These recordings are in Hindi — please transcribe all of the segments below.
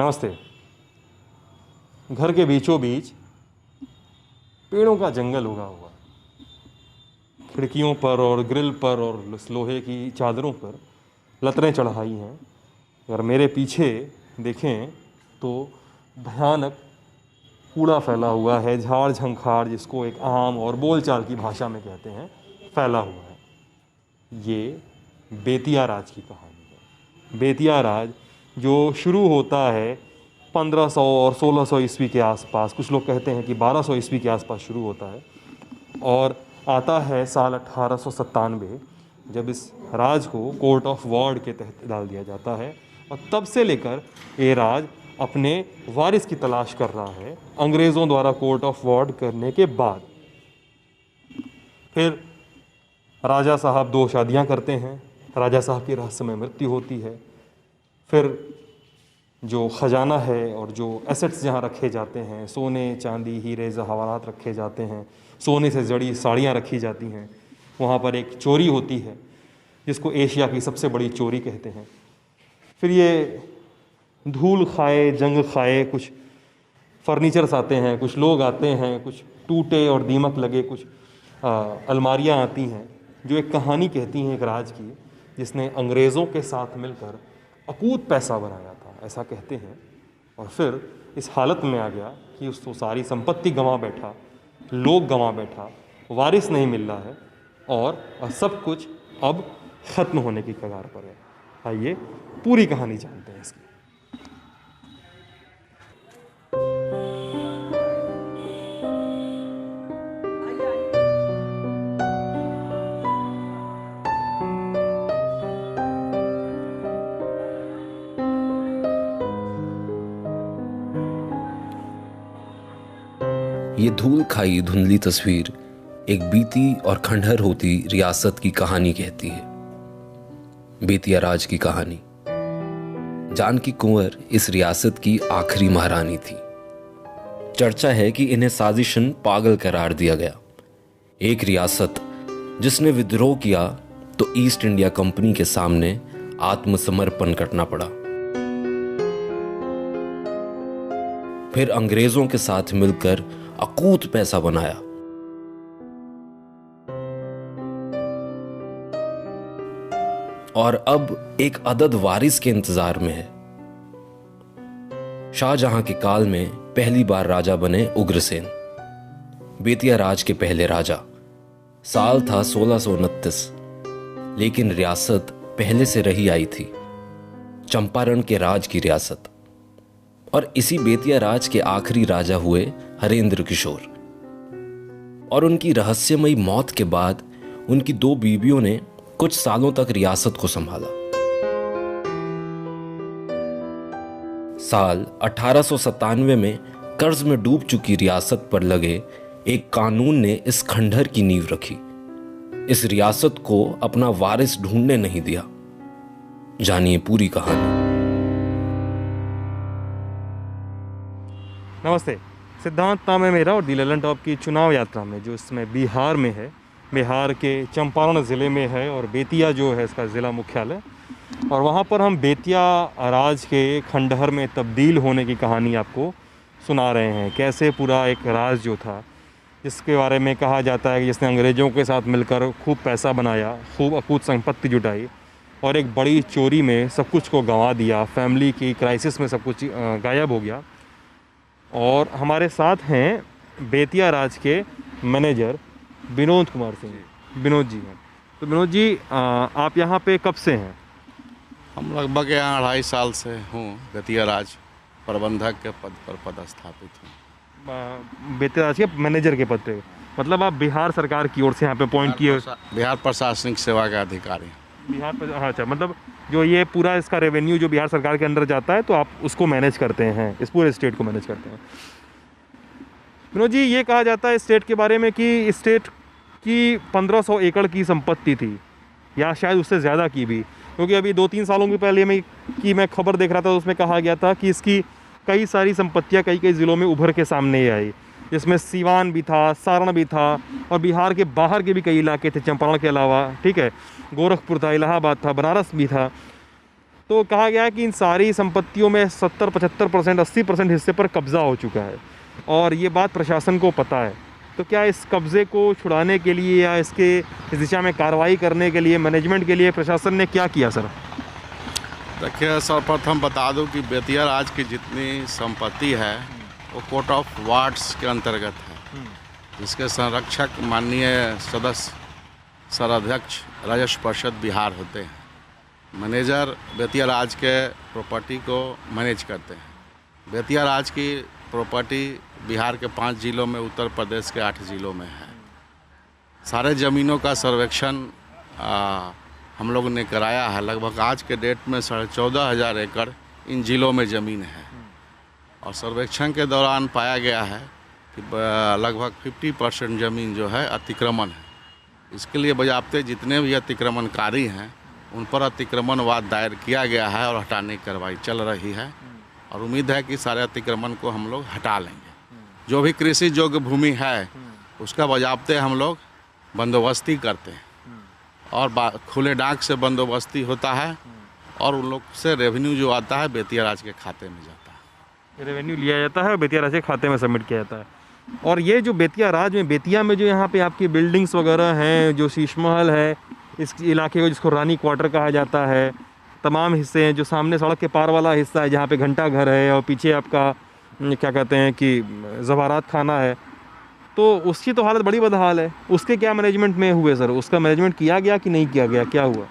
नमस्ते। घर के बीचों बीच पेड़ों का जंगल उगा हुआ है। खिड़कियों पर और ग्रिल पर और लोहे की चादरों पर लतरें चढ़ाई हैं। अगर मेरे पीछे देखें तो भयानक कूड़ा फैला हुआ है, झाड़ झंखाड़ जिसको एक आम और बोलचाल की भाषा में कहते हैं, फैला हुआ है। ये बेतिया राज की कहानी है। बेतिया राज जो शुरू होता है 1500 और 1600 ईस्वी के आसपास, कुछ लोग कहते हैं कि 1200 ईस्वी के आसपास शुरू होता है और आता है साल 1897, जब इस राज को कोर्ट ऑफ वार्ड के तहत डाल दिया जाता है। और तब से लेकर ये राज अपने वारिस की तलाश कर रहा है अंग्रेज़ों द्वारा कोर्ट ऑफ वार्ड करने के बाद। फिर राजा साहब 2 शादियां करते हैं। राजा साहब की रहस्यमय मृत्यु होती है। फिर जो ख़जाना है और जो एसेट्स जहाँ रखे जाते हैं, सोने चांदी हीरे जवाहरात रखे जाते हैं, सोने से जड़ी साड़ियाँ रखी जाती हैं, वहाँ पर एक चोरी होती है जिसको एशिया की सबसे बड़ी चोरी कहते हैं। फिर ये धूल खाए जंग खाए कुछ फर्नीचर्स आते हैं, कुछ लोग आते हैं, कुछ टूटे और दीमक लगे कुछ अलमारियाँ आती हैं, जो एक कहानी कहती हैं एक राज की जिसने अंग्रेज़ों के साथ मिलकर अकूत पैसा बनाया था, ऐसा कहते हैं। और फिर इस हालत में आ गया कि उसको सारी संपत्ति गंवा बैठा, लोग गंवा बैठा, वारिस नहीं मिल रहा है और सब कुछ अब ख़त्म होने की कगार पर है। आइए पूरी कहानी जानते हैं इसकी। ये धूल खाई धुंधली तस्वीर एक बीती और खंडहर होती रियासत की कहानी कहती है। बेतिया राज की कहानी। जानकी कुंवर इस रियासत की आखिरी महारानी थी। चर्चा है कि इन्हें साजिशन पागल करार दिया गया। एक रियासत जिसने विद्रोह किया तो ईस्ट इंडिया कंपनी के सामने आत्मसमर्पण करना पड़ा। फिर अंग्रेजों के साथ मिलकर अकूत पैसा बनाया। और अब एक अदद वारिस के इंतजार में है। शाहजहां के काल में पहली बार राजा बने उग्रसेन, बेतिया राज के पहले राजा। साल था 1629, लेकिन रियासत पहले से रही आई थी, चंपारण के राज की रियासत। और इसी बेतिया राज के आखिरी राजा हुए हरेंद्र किशोर। और उनकी रहस्यमयी मौत के बाद उनकी 2 बीवियों ने कुछ सालों तक रियासत को संभाला। साल 1897 में कर्ज में डूब चुकी रियासत पर लगे एक कानून ने इस खंडहर की नींव रखी। इस रियासत को अपना वारिस ढूंढने नहीं दिया। जानिए पूरी कहानी। नमस्ते। सिद्धांत नाम है मेरा और दी ललन टॉप की चुनाव यात्रा में, जो इसमें बिहार में है, बिहार के चंपारण ज़िले में है और बेतिया जो है इसका ज़िला मुख्यालय। और वहाँ पर हम बेतिया राज के खंडहर में तब्दील होने की कहानी आपको सुना रहे हैं। कैसे पूरा एक राज जो था, जिसके बारे में कहा जाता है कि जिसने अंग्रेज़ों के साथ मिलकर खूब पैसा बनाया, खूब अकूत संपत्ति जुटाई और एक बड़ी चोरी में सब कुछ को गंवा दिया, फैमिली की क्राइसिस में सब कुछ गायब हो गया। और हमारे साथ हैं बेतिया राज के मैनेजर विनोद कुमार सिंह। विनोद जी हैं। तो विनोद जी, आप यहाँ पे कब से हैं? हम लगभग यहाँ 2.5 साल से हूँ। बेतिया राज प्रबंधक के पद पर पदस्थापित हूँ। बेतिया राज के मैनेजर के पद पे, मतलब आप बिहार सरकार की ओर से यहाँ पे अपॉइंट किए? बिहार प्रशासनिक सेवा के अधिकारी। बिहार पर, हाँ, अच्छा, मतलब जो ये पूरा इसका रेवेन्यू जो बिहार सरकार के अंदर जाता है, तो आप उसको मैनेज करते हैं, इस पूरे स्टेट को मैनेज करते हैं। विनोद जी, ये कहा जाता है स्टेट के बारे में कि स्टेट की 1500 एकड़ की संपत्ति थी, या शायद उससे ज़्यादा की भी, क्योंकि अभी 2-3 सालों के पहले मैं खबर देख रहा था, तो उसमें कहा गया था कि इसकी कई सारी संपत्तियां कई ज़िलों में उभर के सामने आई, जिसमें सीवान भी था, सारण भी था और बिहार के बाहर के भी कई इलाके थे चंपारण के अलावा, ठीक है, गोरखपुर था, इलाहाबाद था, बनारस भी था। तो कहा गया है कि इन सारी संपत्तियों में 70-75%, 80% हिस्से पर कब्ज़ा हो चुका है और ये बात प्रशासन को पता है। तो क्या इस कब्ज़े को छुड़ाने के लिए या इस दिशा में कार्रवाई करने के लिए मैनेजमेंट के लिए प्रशासन ने क्या किया सर? देखिए, सर्वप्रथम बता दूं कि बेतिया राज की जितनी संपत्ति है वो कोर्ट ऑफ वार्ड्स के अंतर्गत है, जिसके संरक्षक माननीय सदस्य सराध्यक्ष राजस्व परिषद बिहार होते हैं। मैनेजर बेतिया राज के प्रॉपर्टी को मैनेज करते हैं। बेतिया राज की प्रॉपर्टी बिहार के 5 जिलों में, उत्तर प्रदेश के 8 जिलों में है। सारे ज़मीनों का सर्वेक्षण हम लोग ने कराया है। लगभग आज के डेट में 14,500 एकड़ इन जिलों में ज़मीन है और सर्वेक्षण के दौरान पाया गया है कि लगभग 50% ज़मीन जो है अतिक्रमण है। इसके लिए बजाबते जितने भी अतिक्रमणकारी हैं उन पर अतिक्रमण वाद दायर किया गया है और हटाने की कार्रवाई चल रही है और उम्मीद है कि सारे अतिक्रमण को हम लोग हटा लेंगे। जो भी कृषि योग्य भूमि है उसका बजाबते हम लोग बंदोबस्ती करते हैं और खुले डाक से बंदोबस्ती होता है और उन लोग से रेवेन्यू जो आता है बेतिया राज के खाते में जाता है। रेवेन्यू लिया जाता है और बेतिया राज के खाते में सबमिट किया जाता है। और ये जो बेतिया राज में, बेतिया में जो यहाँ पे आपकी बिल्डिंग्स वगैरह हैं, जो शीश महल है, इस इलाके को जिसको रानी क्वार्टर कहा जाता है, तमाम हिस्से हैं, जो सामने सड़क के पार वाला हिस्सा है जहाँ पे घंटा घर है और पीछे आपका क्या कहते हैं कि ज़वारात खाना है, तो उसकी तो हालत बड़ी बदहाल है। उसके क्या मैनेजमेंट में हुए सर? उसका मैनेजमेंट किया गया कि नहीं किया गया, क्या हुआ?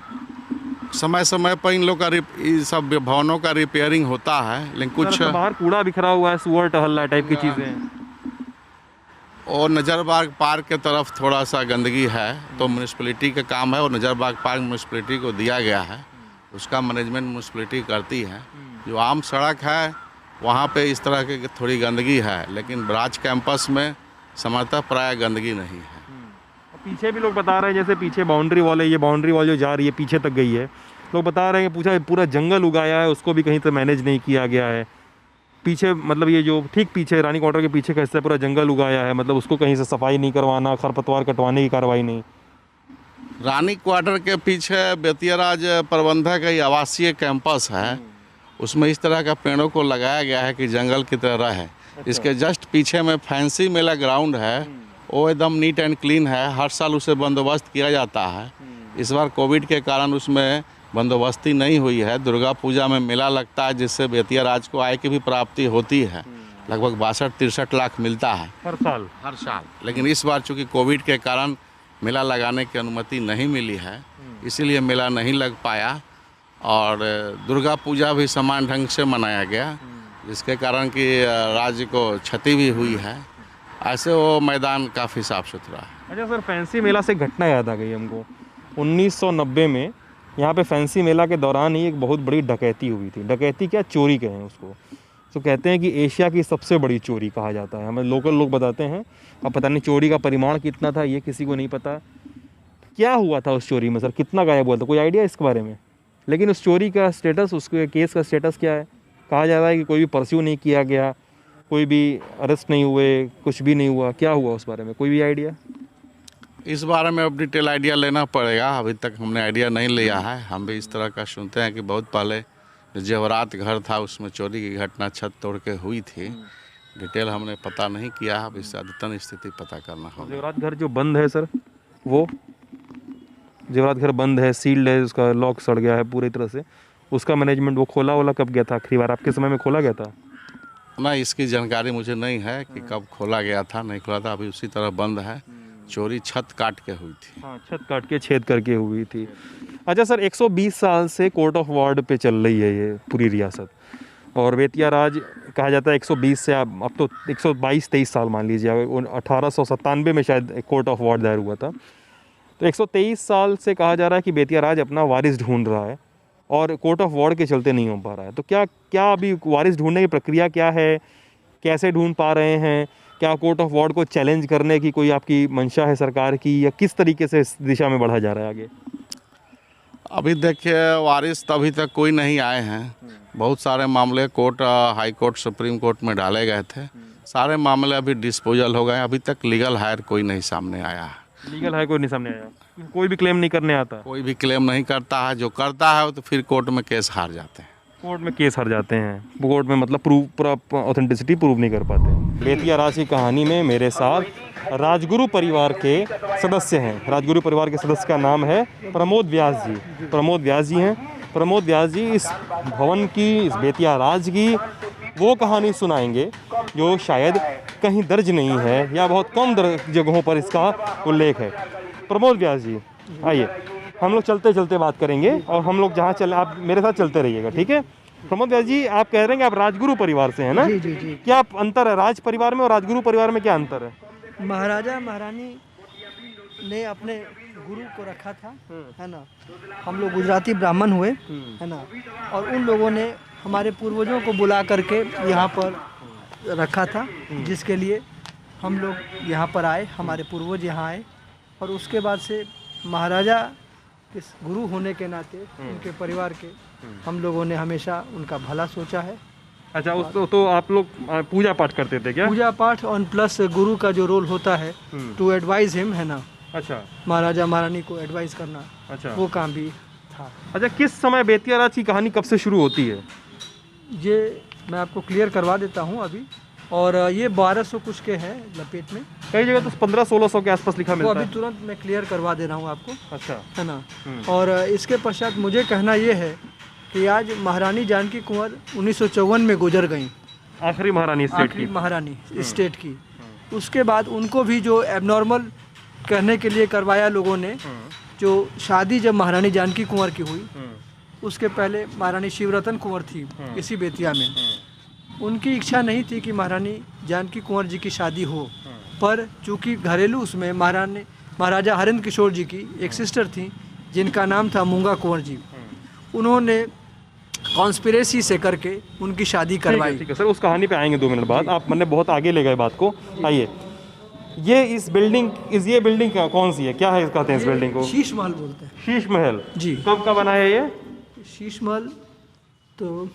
समय समय पर इन लोग का इन सब भवनों का रिपेयरिंग होता है, लेकिन कुछ बाहर कूड़ा बिखरा हुआ है, सुअर टहल टाइप की चीज़ें हैं और नज़रबाग पार्क के तरफ थोड़ा सा गंदगी है, तो म्यूनिसिपैलिटी का काम है और नज़रबाग पार्क म्यूनिसिपैलिटी को दिया गया है, उसका मैनेजमेंट म्यूनिसिपैलिटी करती है। जो आम सड़क है वहाँ पे इस तरह की थोड़ी गंदगी है, लेकिन राज कैंपस में समर्थक प्राय गंदगी नहीं है। पीछे भी लोग बता रहे हैं, जैसे पीछे बाउंड्री वॉल है, ये बाउंड्री वॉल जो जा रही है पीछे तक गई है, लोग बता रहे हैं कि पूरा जंगल उगाया है, उसको भी कहीं से मैनेज नहीं किया गया है। पीछे मतलब ये जो ठीक पीछे रानी क्वार्टर के पीछे का हिस्सा पूरा जंगल उगाया है, मतलब उसको कहीं से सफाई नहीं करवाना, खरपतवार कटवाने की कार्रवाई नहीं। रानी क्वार्टर के पीछे बेतिया राज प्रबंधक का आवासीय कैंपस है, उसमें इस तरह का पेड़ों को लगाया गया है कि जंगल की तरह रहे। इसके जस्ट पीछे में फैंसी मेला ग्राउंड है, वो एकदम नीट एंड क्लीन है, हर साल उसे बंदोबस्त किया जाता है। इस बार कोविड के कारण उसमें बंदोबस्ती नहीं हुई है। दुर्गा पूजा में मेला लगता है जिससे बेतिया राज को आय की भी प्राप्ति होती है, लगभग 62-63 लाख मिलता है हर साल। लेकिन इस बार चूँकि कोविड के कारण मेला लगाने की अनुमति नहीं मिली है, इसीलिए मेला नहीं लग पाया और दुर्गा पूजा भी समान ढंग से मनाया गया, जिसके कारण कि राज्य को क्षति भी हुई है। ऐसे वो मैदान काफ़ी साफ़ सुथरा है। अच्छा सर, फैंसी मेला से घटना याद आ गई हमको। 1990 में यहाँ पे फैंसी मेला के दौरान ही एक बहुत बड़ी डकैती हुई थी। डकैती क्या, चोरी कहें उसको, तो कहते हैं कि एशिया की सबसे बड़ी चोरी कहा जाता है, हमें लोकल लोग बताते हैं। अब पता नहीं चोरी का परिमाण कितना था, ये किसी को नहीं पता। क्या हुआ था उस चोरी में सर, कितना गायब हुआ था, कोई आइडिया इसके बारे में? लेकिन उस चोरी का स्टेटस, उसके केस का स्टेटस क्या है? कहा जा रहा है कि कोई भी परस्यू नहीं किया गया, कोई भी अरेस्ट नहीं हुए, कुछ भी नहीं हुआ। क्या हुआ उस बारे में, कोई भी आइडिया? इस बारे में अब डिटेल आइडिया लेना पड़ेगा, अभी तक हमने आइडिया नहीं लिया है। हम भी इस तरह का सुनते हैं कि बहुत पहले जेवरात घर था उसमें चोरी की घटना छत तोड़ के हुई थी। डिटेल हमने पता नहीं किया, अब इससे अद्यतन स्थिति पता करना होगा। जेवरात घर जो बंद है सर, वो जेवरात घर बंद है, सील्ड है, उसका लॉक सड़ गया है पूरी तरह से, उसका मैनेजमेंट वो खोला कब गया था? आखिरी बार आपके समय में खोला गया था? ना, इसकी जानकारी मुझे नहीं है कि कब खोला गया था, नहीं खोला था, अभी उसी तरह बंद है। चोरी छत काट के हुई थी। हाँ, छत काट के छेद करके हुई थी। अच्छा सर, 120 साल से कोर्ट ऑफ वार्ड पे चल रही है ये पूरी रियासत, और बेतिया राज कहा जाता है 120 से अब तो 122-23 साल मान लीजिए। 1897 में शायद कोर्ट ऑफ वार्ड दायर हुआ था, तो 123 साल से कहा जा रहा है कि बेतिया राज अपना वारिस ढूंढ रहा है और कोर्ट ऑफ वार्ड के चलते नहीं हो पा रहा है। तो क्या अभी वारिस ढूंढने की प्रक्रिया क्या है, कैसे ढूंढ पा रहे हैं? क्या कोर्ट ऑफ वार्ड को चैलेंज करने की कोई आपकी मंशा है सरकार की, या किस तरीके से इस दिशा में बढ़ा जा रहा है आगे? अभी देखिए, वारिस अभी तक कोई नहीं आए हैं। बहुत सारे मामले court, high court, supreme court में डाले गए थे, सारे मामले अभी डिस्पोजल हो गए। अभी तक लीगल हायर कोई नहीं सामने आया है। लीगल हायर कोई नहीं सामने आया? कोई भी क्लेम नहीं करने आता? कोई भी क्लेम नहीं करता है, जो करता है वो तो फिर कोर्ट में केस हार जाते हैं। कोर्ट में केस हार जाते हैं, कोर्ट में मतलब पूरा ऑथेंटिसिटी प्रूव नहीं कर पाते। बेतिया राज की कहानी में मेरे साथ राजगुरु परिवार के सदस्य हैं। राजगुरु परिवार के सदस्य का नाम है प्रमोद व्यास जी। प्रमोद व्यास जी हैं। प्रमोद व्यास जी इस भवन की, इस बेतिया राज की वो कहानी सुनाएंगे जो शायद कहीं दर्ज नहीं है या बहुत कम जगहों पर इसका उल्लेख है। प्रमोद व्यास जी आइए, हम लोग चलते चलते बात करेंगे और हम लोग जहाँ चले आप मेरे साथ चलते रहिएगा, ठीक है? प्रमोद व्यास जी, आप कह रहे हैं कि आप राजगुरु परिवार से हैं ना? जी जी जी। क्या अंतर है राज परिवार में और राजगुरु परिवार में, क्या अंतर है? महाराजा महारानी ने अपने गुरु को रखा था, है ना। हम लोग गुजराती ब्राह्मण हुए, है ना, और उन लोगों ने हमारे पूर्वजों को बुला करके यहाँ पर रखा था, जिसके लिए हम लोग यहाँ पर आए, हमारे पूर्वज यहाँ आए। और उसके बाद से महाराजा के गुरु होने के नाते उनके परिवार के हम लोगों ने हमेशा उनका भला सोचा है। अच्छा, उस तो आप लोग पूजा पाठ करते थे क्या? पूजा पाठ और प्लस गुरु का जो रोल होता है टू एडवाइज हिम, है ना। अच्छा, महाराजा महारानी को एडवाइस करना, अच्छा, वो काम भी था। अच्छा, किस समय बेतिया राज की कहानी कब से शुरू होती है? ये मैं आपको क्लियर करवा देता हूँ अभी। और ये 1200 कुछ के हैं लपेट में, कई जगह तो 1500-1600 के आसपास लिखा वो मिलता अभी है। तुरंत मैं क्लियर करवा दे रहा हूँ आपको, अच्छा, है ना। और इसके पश्चात मुझे कहना ये है कि आज महारानी जानकी कुंवर 1954 में गुजर गई, आखिरी महारानी स्टेट आखिरी की। महारानी स्टेट की। उसके बाद उनको भी जो एबनॉर्मल कहने के लिए करवाया लोगों ने, जो शादी जब महारानी जानकी कुंवर की हुई, उसके पहले महारानी शिवरतन कुंवर थी इसी बेतिया में। उनकी इच्छा नहीं थी कि महारानी जानकी कुंवर जी की शादी हो, पर चूंकि घरेलू उसमें महाराजा हरेंद्र किशोर जी की एक सिस्टर थी जिनका नाम था मूंगा कुंवर जी, उन्होंने कॉन्स्पिरेसी से करके उनकी शादी करवाई। ठीक है सर, उस कहानी पे आएंगे 2 मिनट बाद। आप मैंने बहुत आगे ले गए बात को। आइए, ये ये बिल्डिंग कौन सी है, क्या है कहते हैं इस बिल्डिंग को? शीश महल बोलते हैं शीश महल जी। कब का बना है ये? शीश महल तो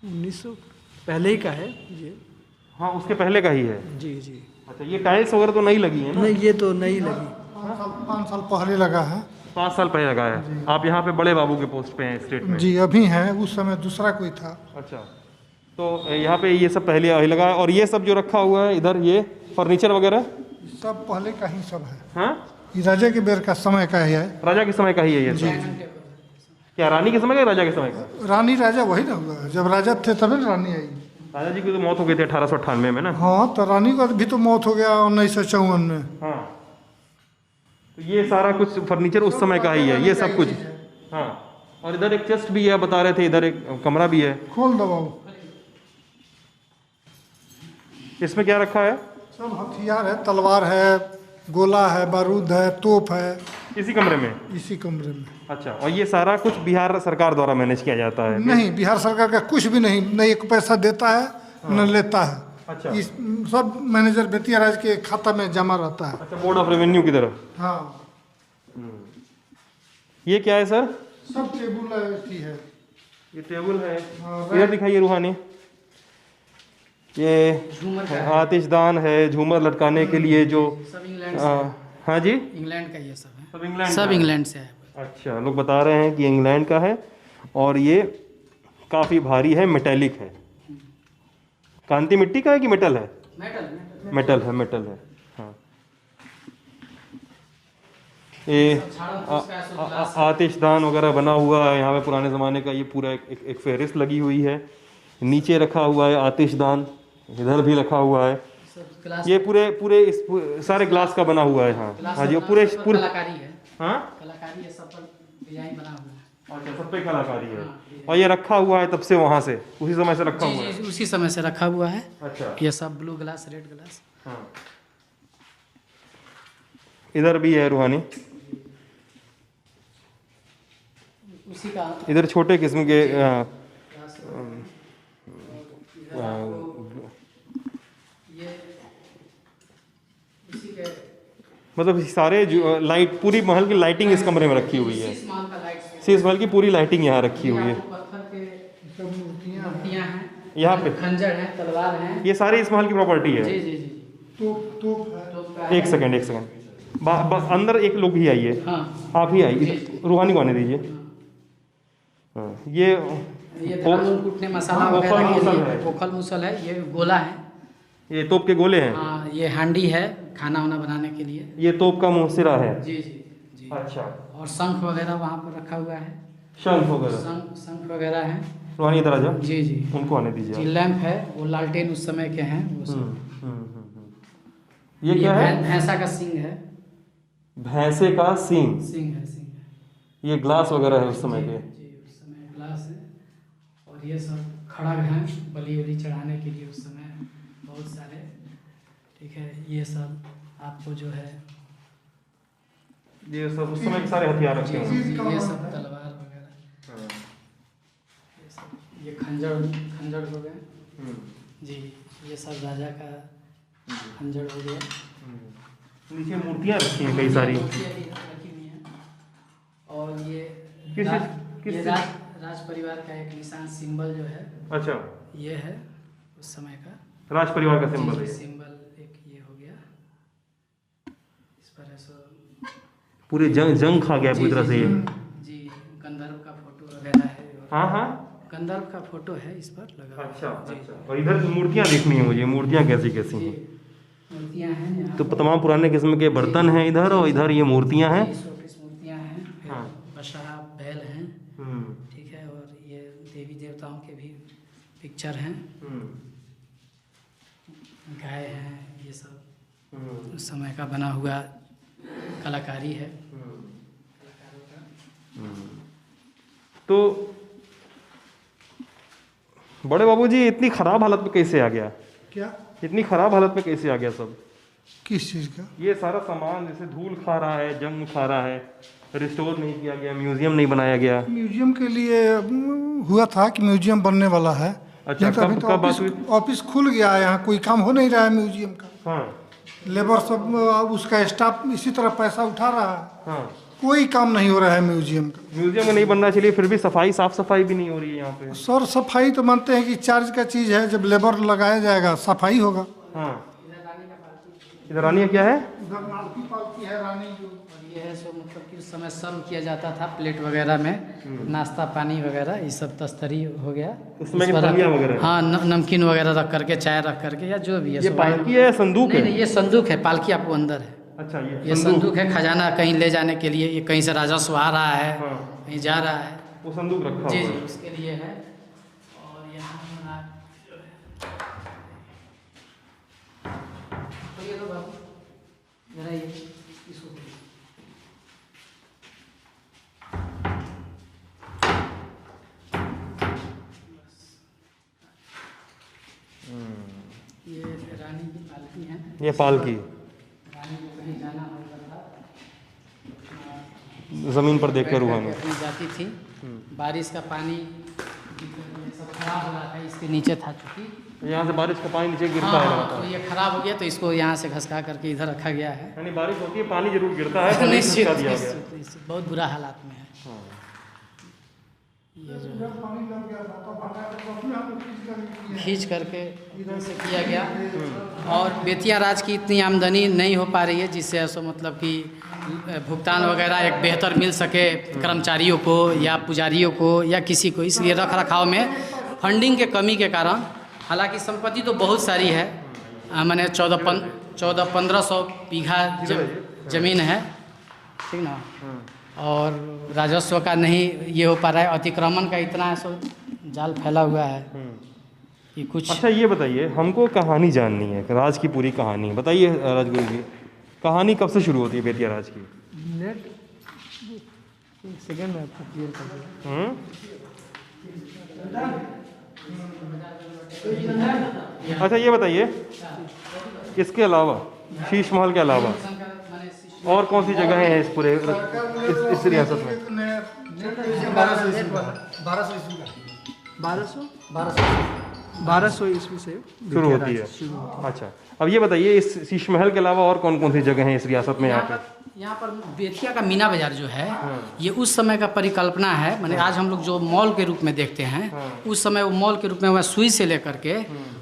1900 पहले ही का है ये। हाँ, उसके पहले का ही है। जी जी। अच्छा, ये टाइल्स वगैरह तो नहीं लगी है ना? नहीं, ये तो नहीं लगी। 5 साल पहले लगा है। 5 साल पहले लगा है। आप यहाँ पे बड़े बाबू के पोस्ट पे हैं स्टेट में? जी, अभी है, उस समय दूसरा कोई था। अच्छा, तो यहाँ पे ये सब पहले अभी लगा है। और ये सब जो रखा हुआ है इधर, ये फर्नीचर वगैरह सब पहले का ही सब है। हाँ, ये राजा के बेर का समय का ही है। राजा के समय का ही है ये सब? क्या रानी के समय का, राजा के समय का? रानी राजा वही ना हुआ, जब राजा थे तभी ना रानी आई। राजा जी की तो मौत हो गई थी 1898 में ना? हाँ, तो रानी का भी तो मौत हो गया 1954 में। हाँ, तो ये सारा कुछ फर्नीचर उस समय का ही है, ये सब कुछ। हाँ, और इधर एक चेस्ट भी है, बता रहे थे, इधर एक कमरा भी है। खोल दो बाबू। इसमें क्या रखा है? सब हथियार है, तलवार है, गोला है, बारूद है, तोप है, इसी कमरे में? इसी कमरे में। अच्छा, और ये सारा कुछ बिहार सरकार द्वारा मैनेज किया जाता है? नहीं, बिहार सरकार का कुछ भी नहीं, न एक पैसा देता है न लेता है। अच्छा, इस सब मैनेजर बेतिया राज के खाता में जमा रहता है। अच्छा, बोर्ड ऑफ रेवेन्यू की तरफ? हाँ, ये क्या है सर? सब टेबुल है। ये टेबल है। हाँ, इधर दिखाइए रूहानी। ये आतिशदान है, झूमर लटकाने के लिए जो। सब इंग्लैंड हाँ जी, इंग्लैंड का ये सब है। सब इंग्लैंड सब का है? इंग्लैंड से है। अच्छा, लोग बता रहे हैं कि इंग्लैंड का है और ये काफ़ी भारी है, मेटेलिक है। कांति मिट्टी का है कि मेटल है? मेटल है, मेटल है। हाँ, ये आतिशदान वगैरह बना हुआ है यहाँ पे पुराने ज़माने का। ये पूरा एक फेहरिस्त लगी हुई है। नीचे रखा हुआ है आतिशदान, इधर भी रखा हुआ है। ये पूरे इस सारे ग्लास का बना हुआ है। हाँ हाँ जी, पूरे कलाकारी है। हाँ, कलाकारी है, सब पर डिजाइन बना हुआ है। अच्छा, सब पे कलाकारी है। और ये रखा हुआ है तब से, वहाँ से उसी समय से रखा हुआ है? जी, उसी समय से रखा हुआ है। अच्छा, ये सब ब्लू ग्लास, रेड ग्लास। हाँ, इधर भी है रूहानी। उसी का इधर छोटे किस्म के ये उसी के मतलब सारे लाइट, पूरी महल की लाइटिंग इस कमरे में रखी हुई है। शीश महल का लाइट, शीश महल की पूरी लाइटिंग यहाँ रखी हुई है। पत्थर के मूर्तियाँ हैं, यहाँ पे खंजर हैं, तलवार हैं। ये सारी इस महल की प्रॉपर्टी है। जी जी जी। तोप है। तो एक सेकंड, अंदर एक लोग ही आइए, हाँ आप ही आइए, रूहानी को आने दीजिए। हाँ, ये धान उन कूटने मसाला हाँ, वगैरह के ओखल लिए मुसल है। ओखल मुसल है, ये गोला है, ये तोप के गोले हैं। हाँ ये हांडी है खाना वाना बनाने के लिए। ये तोप का मुहसिरा है। जी जी जी। अच्छा, और शंख वगैरह वहाँ पर रखा हुआ है, शंख वगैरह। शंख वगैरह है। रूहानी इधर आ जाओ, जी जी उनको आने दीजिए जी। आप। लैंप है, वो लालटेन उस समय के हैं वो सब। ये क्या है? भैंसा का सींग है। भैंसे का सींग। सींग है, सींग है। ये ग्लास वगैरह है उस समय के। जी उस समय ग्लास है। और ये सब खड़ग हैं बलि वली चढ़ाने के लिए उस समय बहुत सारे। ठीक है, ये सब आपको जो है ये सब उस समय के सारे हथियार रखे हैं। ये सब तलवार वगैरह, ये सब, ये खंजर हो गए जी। ये सब राजा का खंजर हो गया। नीचे मूर्तियाँ रखी हैं कई सारी। मूर्तियाँ भी रखी हुई हैं। और ये किस राज परिवार का एक निशान सिंबल जो है, अच्छा, ये है उस समय का राज परिवार का सिंबल है। सिंबल एक ये हो गया। इस पर है सो पूरे जंग खा गया पूरी तरह से ये। जी गंधर्व का फोटो वगैरह है। हाँ हाँ, गंधर्व का फोटो है इस पर लगा। अच्छा अच्छा। और इधर मूर्तियाँ देखनी है मुझे, मूर्तियाँ कैसी कैसी हैं। मूर्तियाँ हैं यहाँ तो तमाम पुराने किस्म के बर्तन हैं इधर, और इधर ये मूर्तियाँ हैं। शोपीस मूर्तियाँ हैं। फिर हाँ। बसहा बैल हैं। ठीक है, और ये देवी देवताओं के भी पिक्चर हैं, गाय हैं, ये सब उस समय का बना हुआ कलाकारी है। तो बड़े बाबूजी इतनी खराब हालत में कैसे आ गया? क्या? इतनी खराब हालत में कैसे आ गया सब? किस चीज़ का? ये सारा सामान जैसे धूल खा रहा है, जंग खा रहा है, रिस्टोर नहीं किया गया, म्यूजियम नहीं बनाया गया। म्यूजियम के लिए हुआ था कि म्यूजियम बनने वाला है। अच्छा, नहीं तो अभी तो कब बात हुई? ऑफिस खुल गया है, यहाँ कोई काम हो नहीं रहा है म्यूजियम का। हाँ लेबर सब उसका स्टाफ इसी तरह पैसा उठा रहा है, हाँ। कोई काम नहीं हो रहा है म्यूजियम का। म्यूजियम में नहीं बनना चाहिए, फिर भी सफाई, साफ सफाई भी नहीं हो रही है यहाँ पे। सर सफाई तो मानते हैं कि चार्ज का चीज़ है, जब लेबर लगाया जाएगा सफाई होगा। हाँ, इधर रानी क्या है? उधर नालकी पालकी है रानी जो। और ये है सो मतलब कि उस समय सर्व किया जाता था प्लेट वगैरह में, नाश्ता पानी वगैरह ये सब तस्तरी हो गया। उसमें इस पर थालियाँ वगैरह? हाँ, नमकीन वगैरह रख करके, चाय रख करके, या जो भी है। ये पालकी है या संदूक नहीं है? नहीं, ये संदूक है, पालकी आपको अंदर है। अच्छा, ये संदूक है, खजाना कहीं ले जाने के लिए, ये कहीं से राजस्व आ रहा है, हाँ। कहीं जा रहा है, वो संदूक रखा जी हुआ जी है। उसके लिए है। और यहाँ पर तो ये लो बाबू, जरा ये इसको ये रानी की पालकी है। ये पालकी रानी को कहीं जाना होता था, जमीन पर देखकर बैठ रूहानी। करके अपनी जाती थी। बारिश का पानी ये सब खराब हो रहा था, इसके नीचे था चूँकि। यहाँ से बारिश का पानी नीचे गिरता है हाँ, लगातार। तो ये खराब हो गया, तो इसको यहाँ से घसका करके इधर रखा गया है। यानी बारिश होती है, पानी जरूर गिरता है, पर नहीं निश्चित खिसका दिया गया। निश्चित निश्चित, बहुत बुरा हालात में है। ये जो है खींच करके से किया गया। और बेतिया राज की इतनी आमदनी नहीं हो पा रही है, जिससे ऐसा मतलब कि भुगतान वगैरह एक बेहतर मिल सके कर्मचारियों को या पुजारियों को या किसी को, इसलिए रख रखाव में फंडिंग के कमी के कारण। हालांकि संपत्ति तो बहुत सारी है, मैंने 1400-1500 बीघा जमीन है, ठीक ना। और राजस्व का नहीं ये हो पा रहा है, अतिक्रमण का इतना सो जाल फैला हुआ है कि कुछ। अच्छा, ये बताइए, हमको कहानी जाननी है, राज की पूरी कहानी बताइए राजगुरु जी। कहानी कब से शुरू होती है बेतिया राज की? नेट सेकंड में आपको क्लियर कर दूँ। अच्छा, ये बताइए, इसके अलावा, शीश महल के अलावा और कौन सी जगह है इस पूरे इस रियासत में? 1200 1200 ईस्वी से शुरू होती है। अच्छा, अब ये बताइए इस शीश महल के अलावा और कौन कौन सी जगह हैं इस रियासत में? यहाँ पर बेतिया का मीना बाजार जो है ये उस समय का परिकल्पना है। माने आज हम लोग जो मॉल के रूप में देखते हैं उस समय वो मॉल के रूप में वह सुई से लेकर के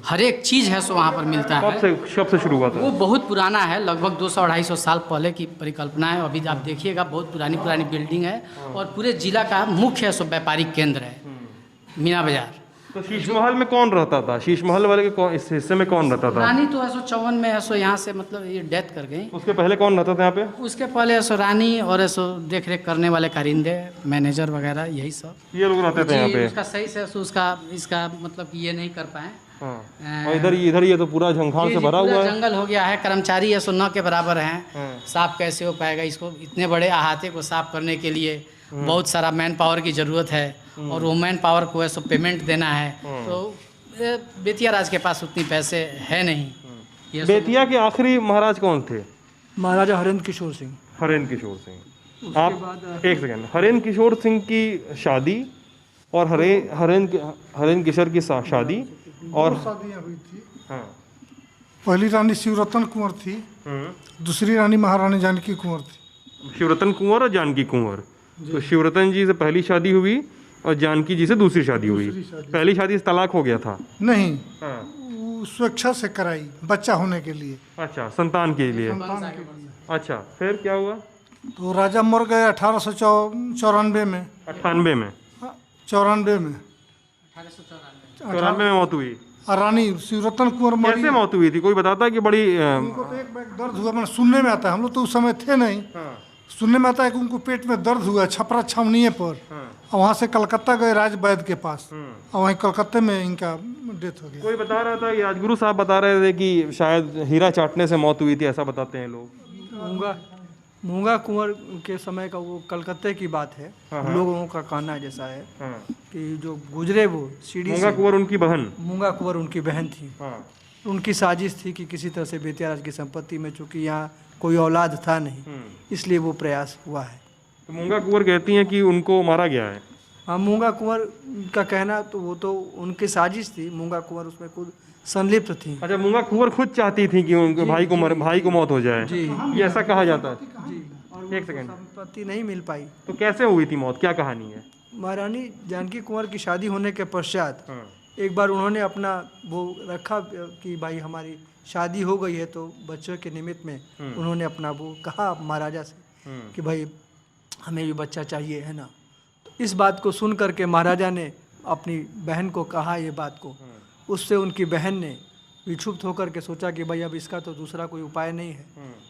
हर एक चीज़ है सो वहाँ पर मिलता है। कब से शुरू हुआ था? वो बहुत पुराना है, लगभग 200-250 साल पहले की परिकल्पना है। अभी आप देखिएगा बहुत पुरानी बिल्डिंग है और पूरे जिला का मुख्य सो व्यापारिक केंद्र है मीना बाजार। तो शीश महल में कौन रहता था? शीश महल वाले के इस हिस्से में कौन रहता था? रानी तो 1854 में ऐसो यहाँ से मतलब ये डेथ कर गई। उसके पहले कौन रहता था यहाँ पे? उसके पहले ऐसो रानी और ऐसो देख रेख करने वाले कारिंदे, मैनेजर वगैरह यही सब ये लोग रहते थे यहाँ पे। उसका सही से उसका इसका मतलब ये नहीं कर पाए। हाँ। और इधर ये तो पूरा झंखार से भरा हुआ है, जंगल हो गया है। कर्मचारी ऐसो न के बराबर हैं, साफ कैसे हो पाएगा? इसको इतने बड़े अहाते को साफ करने के लिए बहुत सारा मैन पावर की ज़रूरत है और वो मैन पावर को ऐसा पेमेंट देना है तो बेतिया राज के पास उतनी पैसे है नहीं। बेतिया के आखिरी महाराज कौन थे? महाराजा हरेंद्र किशोर सिंह। हरेंद्र किशोर सिंह। आप एक सेकंड, हरेंद्र किशोर सिंह की शादी और हरेंद्र किशोर की शादी और शादियाँ हुई थी। हाँ। पहली रानी शिवरतन कुंवर थी, दूसरी रानी महारानी जानकी कुंवर थी। शिवरतन कुंवर और जानकी कुंवर। तो शिवरतन जी से पहली शादी हुई और जानकी जी से दूसरी शादी हुई। पहली शादी से तलाक हो गया था? नहीं, हाँ। वो स्वेच्छा से कराई, बच्चा होने के लिए। अच्छा, संतान के लिए। अच्छा, फिर क्या हुआ? तो राजा मर गए 1894 में। 98 में? 94 में। 94 में मौत हुई। और रानी शिवरतन कुंवर मरी। कैसे मौत हुई थी? कोई बताता है कि बड़ी उनको तो एक बैग दर्द हुआ, मैंने सुनने में आता है, हम लोग तो उस समय थे नहीं। सुनने में आता है कि उनको पेट में दर्द हुआ छपरा छावनी पर, और वहाँ से कलकत्ता गए राज वैद्य के पास, और वहीं कलकत्ते में इनका डेथ हो गया। कोई बता रहा था, राजगुरु साहब बता रहे थे कि शायद हीरा चाटने से मौत हुई थी, ऐसा बताते हैं लोग। मूंगा कुंवर के समय का वो कलकत्ते की बात है। लोगों का कहना जैसा है कि जो गुजरे वो सीढ़ी मूंगा कुंवर उनकी बहन। मूंगा कुंवर उनकी बहन थी। उनकी साजिश थी कि किसी तरह से बेतिया राज की संपत्ति में, चूंकि यहाँ कोई औलाद था नहीं, इसलिए वो प्रयास हुआ है। तो मूंगा कुंवर कहती हैं कि उनको मारा गया है। हाँ, मूंगा कुंवर का कहना तो वो तो उनकी साजिश थी। मूंगा कुंवर उसमें खुद संलिप्त थी। अच्छा, मूंगा कुंवर खुद चाहती थी कि उनके भाई को मौत हो जाए। जी, ये ऐसा कहा जाता है। जी, और एक सेकंड, संपत्ति नहीं मिल पाई। तो कैसे हुई थी मौत? क्या कहानी है? महारानी जानकी कुंवर की शादी होने के पश्चात एक बार उन्होंने अपना वो रखा कि भाई हमारी शादी हो गई है, तो बच्चों के निमित्त में उन्होंने अपना वो कहा महाराजा से कि भाई हमें भी बच्चा चाहिए, है ना। तो इस बात को सुन करके महाराजा ने अपनी बहन को कहा ये बात को। उससे उनकी बहन ने विक्षुब्ध होकर के सोचा कि भाई अब इसका तो दूसरा कोई उपाय नहीं है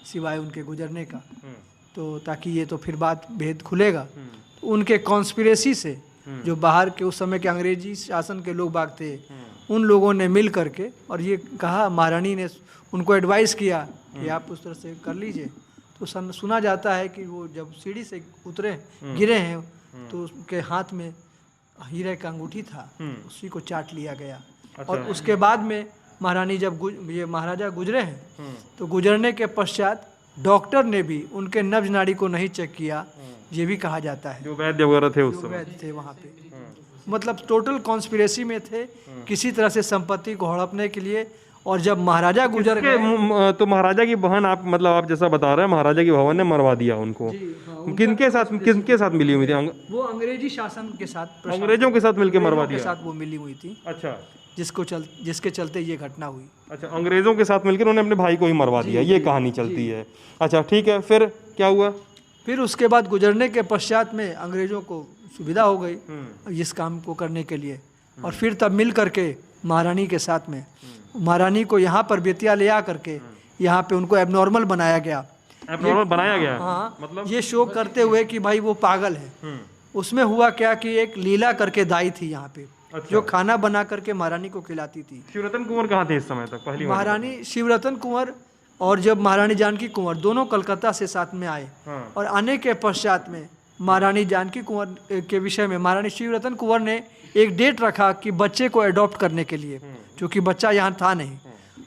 सिवाय उनके गुजरने का, तो ताकि ये तो फिर बात भेद खुलेगा। तो उनके कॉन्स्पिरेसी से जो बाहर के उस समय के अंग्रेजी शासन के लोग बाग थे, उन लोगों ने मिल करके और ये कहा, महारानी ने उनको एडवाइस किया कि आप उस तरह से कर लीजिए। तो सुना जाता है कि वो जब सीढ़ी से उतरे गिरे हैं तो उसके हाथ में हीरे का अंगूठी था, उसी को चाट लिया गया। और उसके बाद में महारानी जब ये महाराजा गुजरे हैं तो गुजरने के पश्चात डॉक्टर ने भी उनके नब्ज नाड़ी को नहीं चेक किया, ये भी कहा जाता है। जो वैद्य वगैरह थे उस समय वैद्य थे वहाँ पे, मतलब टोटल कॉन्स्पिरेसी में थे किसी तरह से संपत्ति को हड़पने के लिए। और जब महाराजा गुजर गए तो महाराजा की बहन, आप मतलब आप जैसा बता रहे हैं, महाराजा की बहन ने मरवा दिया उनको। किनके साथ मिली हुई थी? वो अंग्रेजी शासन के साथ, अंग्रेजों के साथ मिलकर मरवा दिया। के साथ वो मिली हुई थी। अच्छा, जिसके चलते ये घटना हुई। अच्छा, अंग्रेजों के साथ मिलकर उन्होंने अपने भाई को ही मरवा दिया, ये कहानी चलती है। अच्छा, ठीक है, फिर क्या हुआ? फिर उसके बाद गुजरने के पश्चात में अंग्रेजों को सुविधा हो गई इस काम को करने के लिए, और फिर तब मिल करके महारानी के साथ में महारानी को यहाँ पर बेतिया ले आ करके यहाँ पे उनको एबनॉर्मल बनाया गया। हाँ, मतलब ये शो करते हुए कि भाई वो पागल है। उसमें हुआ क्या कि एक लीला करके दाई थी यहाँ पे, अच्छा, जो खाना बना करके महारानी को खिलाती थी। शिवरतन कुंवर कहाँ थे इस समय तक? पहली महारानी शिवरतन कुंवर और जब महारानी जानकी कुंवर दोनों कलकत्ता से साथ में आए, और आने के पश्चात में महारानी जानकी कुंवर के विषय में महारानी शिवरतन कुंवर ने एक डेट रखा कि बच्चे को अडॉप्ट करने के लिए, क्योंकि बच्चा यहाँ था नहीं।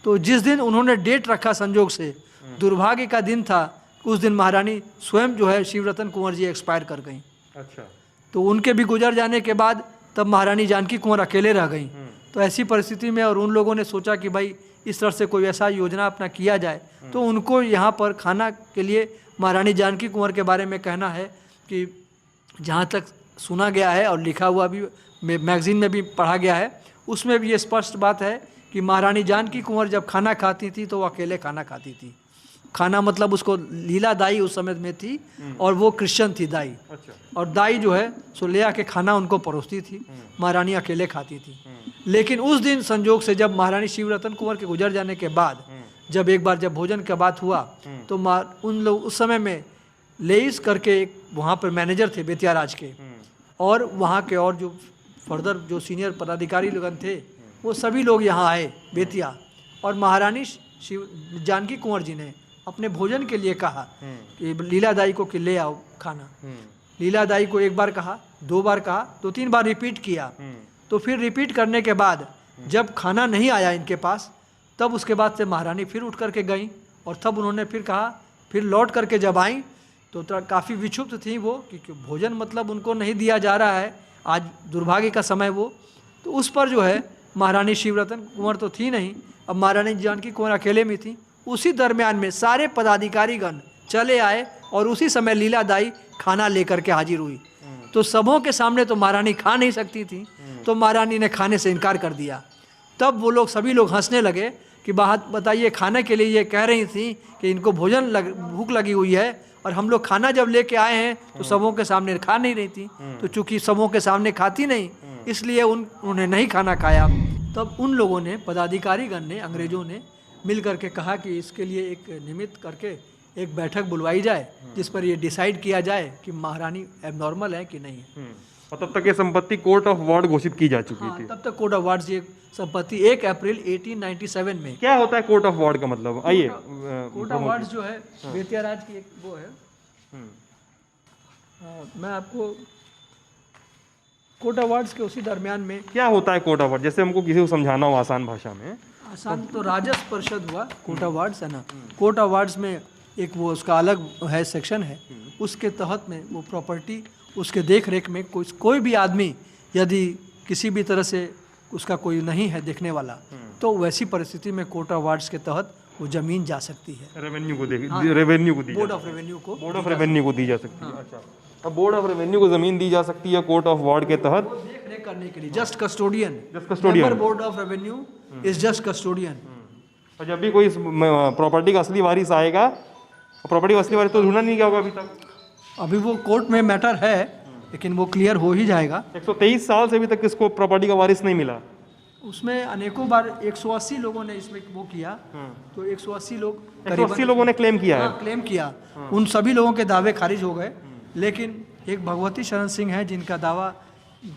तो जिस दिन उन्होंने डेट रखा, संजोग से दुर्भाग्य का दिन था, उस दिन महारानी स्वयं जो है शिवरतन कुंवर जी एक्सपायर कर गई। अच्छा, तो उनके भी गुजर जाने के बाद तब महारानी जानकी कुंवर अकेले रह गई। तो तो ऐसी परिस्थिति में और उन लोगों ने सोचा कि भाई इस तरह से कोई ऐसा योजना अपना किया जाए, तो उनको यहाँ पर खाना के लिए महारानी जानकी कुंवर के बारे में कहना है कि जहाँ तक सुना गया है और लिखा हुआ भी मैगज़ीन में भी पढ़ा गया है, उसमें भी ये स्पष्ट बात है कि महारानी जानकी कुंवर जब खाना खाती थी तो वो अकेले खाना खाती थी। खाना मतलब उसको लीला दाई उस समय में थी और वो क्रिश्चियन थी दाई। अच्छा। और दाई जो है सो ले आके खाना उनको परोसती थी, महारानी अकेले खाती थी। लेकिन उस दिन संजोग से जब महारानी शिवरतन कुंवर के गुजर जाने के बाद जब एक बार जब भोजन का बात हुआ तो उन लोग उस समय में लेइस करके एक वहाँ पर मैनेजर थे बेतिया राज के, और वहाँ के और जो फर्दर जो सीनियर पदाधिकारी लोग थे वो सभी लोग यहाँ आए बेतिया, और महारानी जानकी कुंवर जी ने अपने भोजन के लिए कहा कि लीला दाई को कि ले आओ खाना। लीला दाई को एक बार कहा, 2 बार कहा, 2-3 बार रिपीट किया। तो फिर रिपीट करने के बाद जब खाना नहीं आया इनके पास, तब उसके बाद से महारानी फिर उठ करके गई और तब उन्होंने फिर कहा, फिर लौट करके जब आई तो काफ़ी विक्षुब्ध थी वो कि भोजन मतलब उनको नहीं दिया जा रहा है, आज दुर्भाग्य का समय वो। तो उस पर जो है महारानी शिवरतन कुंवर तो थी नहीं, अब महारानी जानकी कुंवर अकेले में थी। उसी दरमियान में सारे पदाधिकारीगण चले आए और उसी समय लीला दाई खाना लेकर के हाजिर हुई। तो सबों के सामने तो महारानी खा नहीं सकती थी, तो महारानी ने खाने से इनकार कर दिया। तब वो लोग सभी लोग हंसने लगे कि बात बताइए, खाने के लिए ये कह रही थी कि इनको भूख लगी हुई है और हम लोग खाना जब लेके आए हैं तो सबों के सामने खा नहीं रही थी। तो चूंकि सबों के सामने खाती नहीं इसलिए उन्होंने नहीं खाना खाया। तब उन लोगों ने पदाधिकारीगण ने अंग्रेजों ने मिल करके कहा कि इसके लिए एक निमित्त करके एक बैठक बुलवाई जाए जिस पर ये डिसाइड किया जाए कि महारानी एबनॉर्मल है कि नहीं है। और तब तक ये संपत्ति कोर्ट ऑफ वार्ड घोषित की जा चुकी थी। तब तक कोर्ट ऑफ वार्ड ये संपत्ति 1 अप्रैल 1897 में। क्या होता है कोर्ट ऑफ वार्ड का मतलब? आइए, कोर्ट ऑफ वार्ड जो है बेतिया राज की एक वो है। मैं आपको कोर्ट ऑफ वार्ड्स के उसी दरमियान में क्या होता है कोर्ट ऑफ वार्ड, जैसे हमको किसी को समझाना हो आसान भाषा में। आसान तो राजस्व परिषद हुआ, कोर्ट ऑफ वार्ड्स है ना। कोर्ट ऑफ वार्ड्स में एक वो उसका अलग है सेक्शन है, उसके तहत में वो प्रॉपर्टी उसके देख रेख में कोई भी आदमी यदि किसी भी तरह से उसका कोई नहीं है देखने वाला, तो वैसी परिस्थिति में कोर्ट ऑफ वार्ड्स के तहत वो जमीन जा सकती है। रेवेन्यू को रेवेन्यू को दी बोर्ड ऑफ रेवेन्यू को दी जा सकती है। अच्छा, अब बोर्ड ऑफ रेवेन्यू को जमीन दी जा सकती है कोर्ट ऑफ वार्ड के तहत देख रेख करने के लिए। Just custodian custodian board of revenue is just custodian. और जब भी कोई प्रॉपर्टी का असली वारिस आएगा, प्रॉपर्टी का असली वारिस तो ढूंढना नहीं क्या होगा अभी तक? अभी वो कोर्ट में मैटर है लेकिन वो क्लियर हो ही जाएगा। 123 साल से अभी तक किसको प्रॉपर्टी का वारिस नहीं मिला। उसमें अनेकों बार 180 लोगों ने इसमें वो किया, तो 180 लोगों ने क्लेम किया है। क्लेम किया। उन सभी लोगों के दावे खारिज हो गए, लेकिन एक भगवती शरण सिंह है जिनका दावा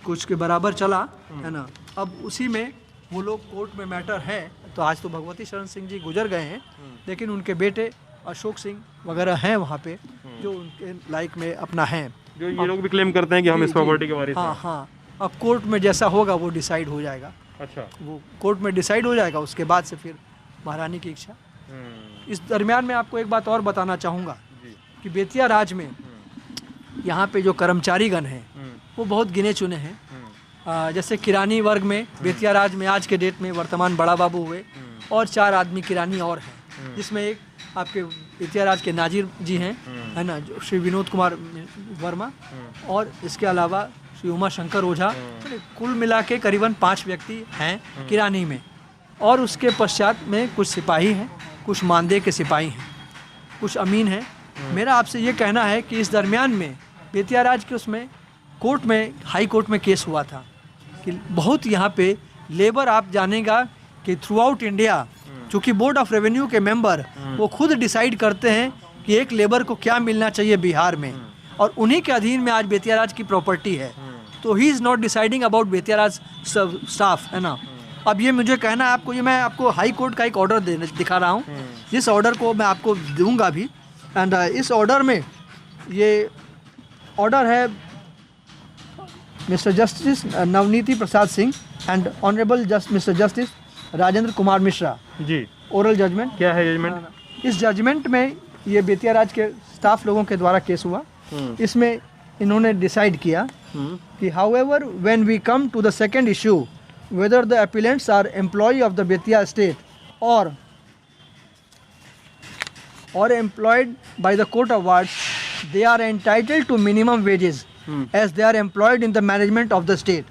कुछ के बराबर चला है ना। अब उसी में वो लोग कोर्ट में मैटर है। तो आज तो भगवती शरण सिंह जी गुजर गए हैं, लेकिन उनके बेटे अशोक सिंह वगैरह हैं वहाँ पे जो उनके लाइक में अपना है, जो ये लोग भी क्लेम करते हैं कि हम इस प्रॉपर्टी के वारिस हैं। हाँ हाँ। अब कोर्ट में जैसा होगा वो डिसाइड हो जाएगा। अच्छा, वो कोर्ट में डिसाइड हो जाएगा, उसके बाद से फिर महारानी की इच्छा। इस दरमियान में आपको एक बात और बताना चाहूँगा कि बेतिया राज में यहाँ पे जो कर्मचारीगण हैं वो बहुत गिने चुने हैं। जैसे किरानी वर्ग में बेतिया राज में आज के डेट में वर्तमान बड़ा बाबू हुए और 4 आदमी किरानी और हैं, जिसमें एक आपके बेतिया राज के नाजिर जी हैं है ना, जो श्री विनोद कुमार वर्मा, और इसके अलावा श्री उमा शंकर ओझा। कुल मिला के करीबन 5 व्यक्ति हैं किरानी में। और उसके पश्चात में कुछ सिपाही हैं, कुछ मानदेय के सिपाही हैं, कुछ अमीन हैं। मेरा आपसे ये कहना है कि इस दरमियान में बेतिया राज के उसमें कोर्ट में, हाई कोर्ट में केस हुआ था कि बहुत यहाँ पे लेबर, आप जानेगा कि थ्रू आउट इंडिया चूँकि बोर्ड ऑफ रेवेन्यू के मेंबर वो खुद डिसाइड करते हैं कि एक लेबर को क्या मिलना चाहिए बिहार में, और उन्हीं के अधीन में आज बेतिया राज की प्रॉपर्टी है। तो he is not deciding about Bettiah Raj staff है ना। अब ये मुझे कहना है आपको, ये मैं आपको हाई कोर्ट का एक ऑर्डर दिखा रहा हूँ, जिस ऑर्डर को मैं आपको दूंगा भी। एंड इस ऑर्डर में ये ऑर्डर है mister justice Navaniti Prasad Singh and honourable mister justice Rajendra Kumar Mishra ji. Oral judgment. क्या है जजमेंट? इस जजमेंट में ये बेतिया राज के स्टाफ लोगों के द्वारा केस हुआ। इसमें इन्होंने डिसाइड किया कि however when we come to the second issue whether the appellants are employee of the Bettiah estate or employed by the court of wards, they are entitled to minimum wages as they are employed in the management of the state.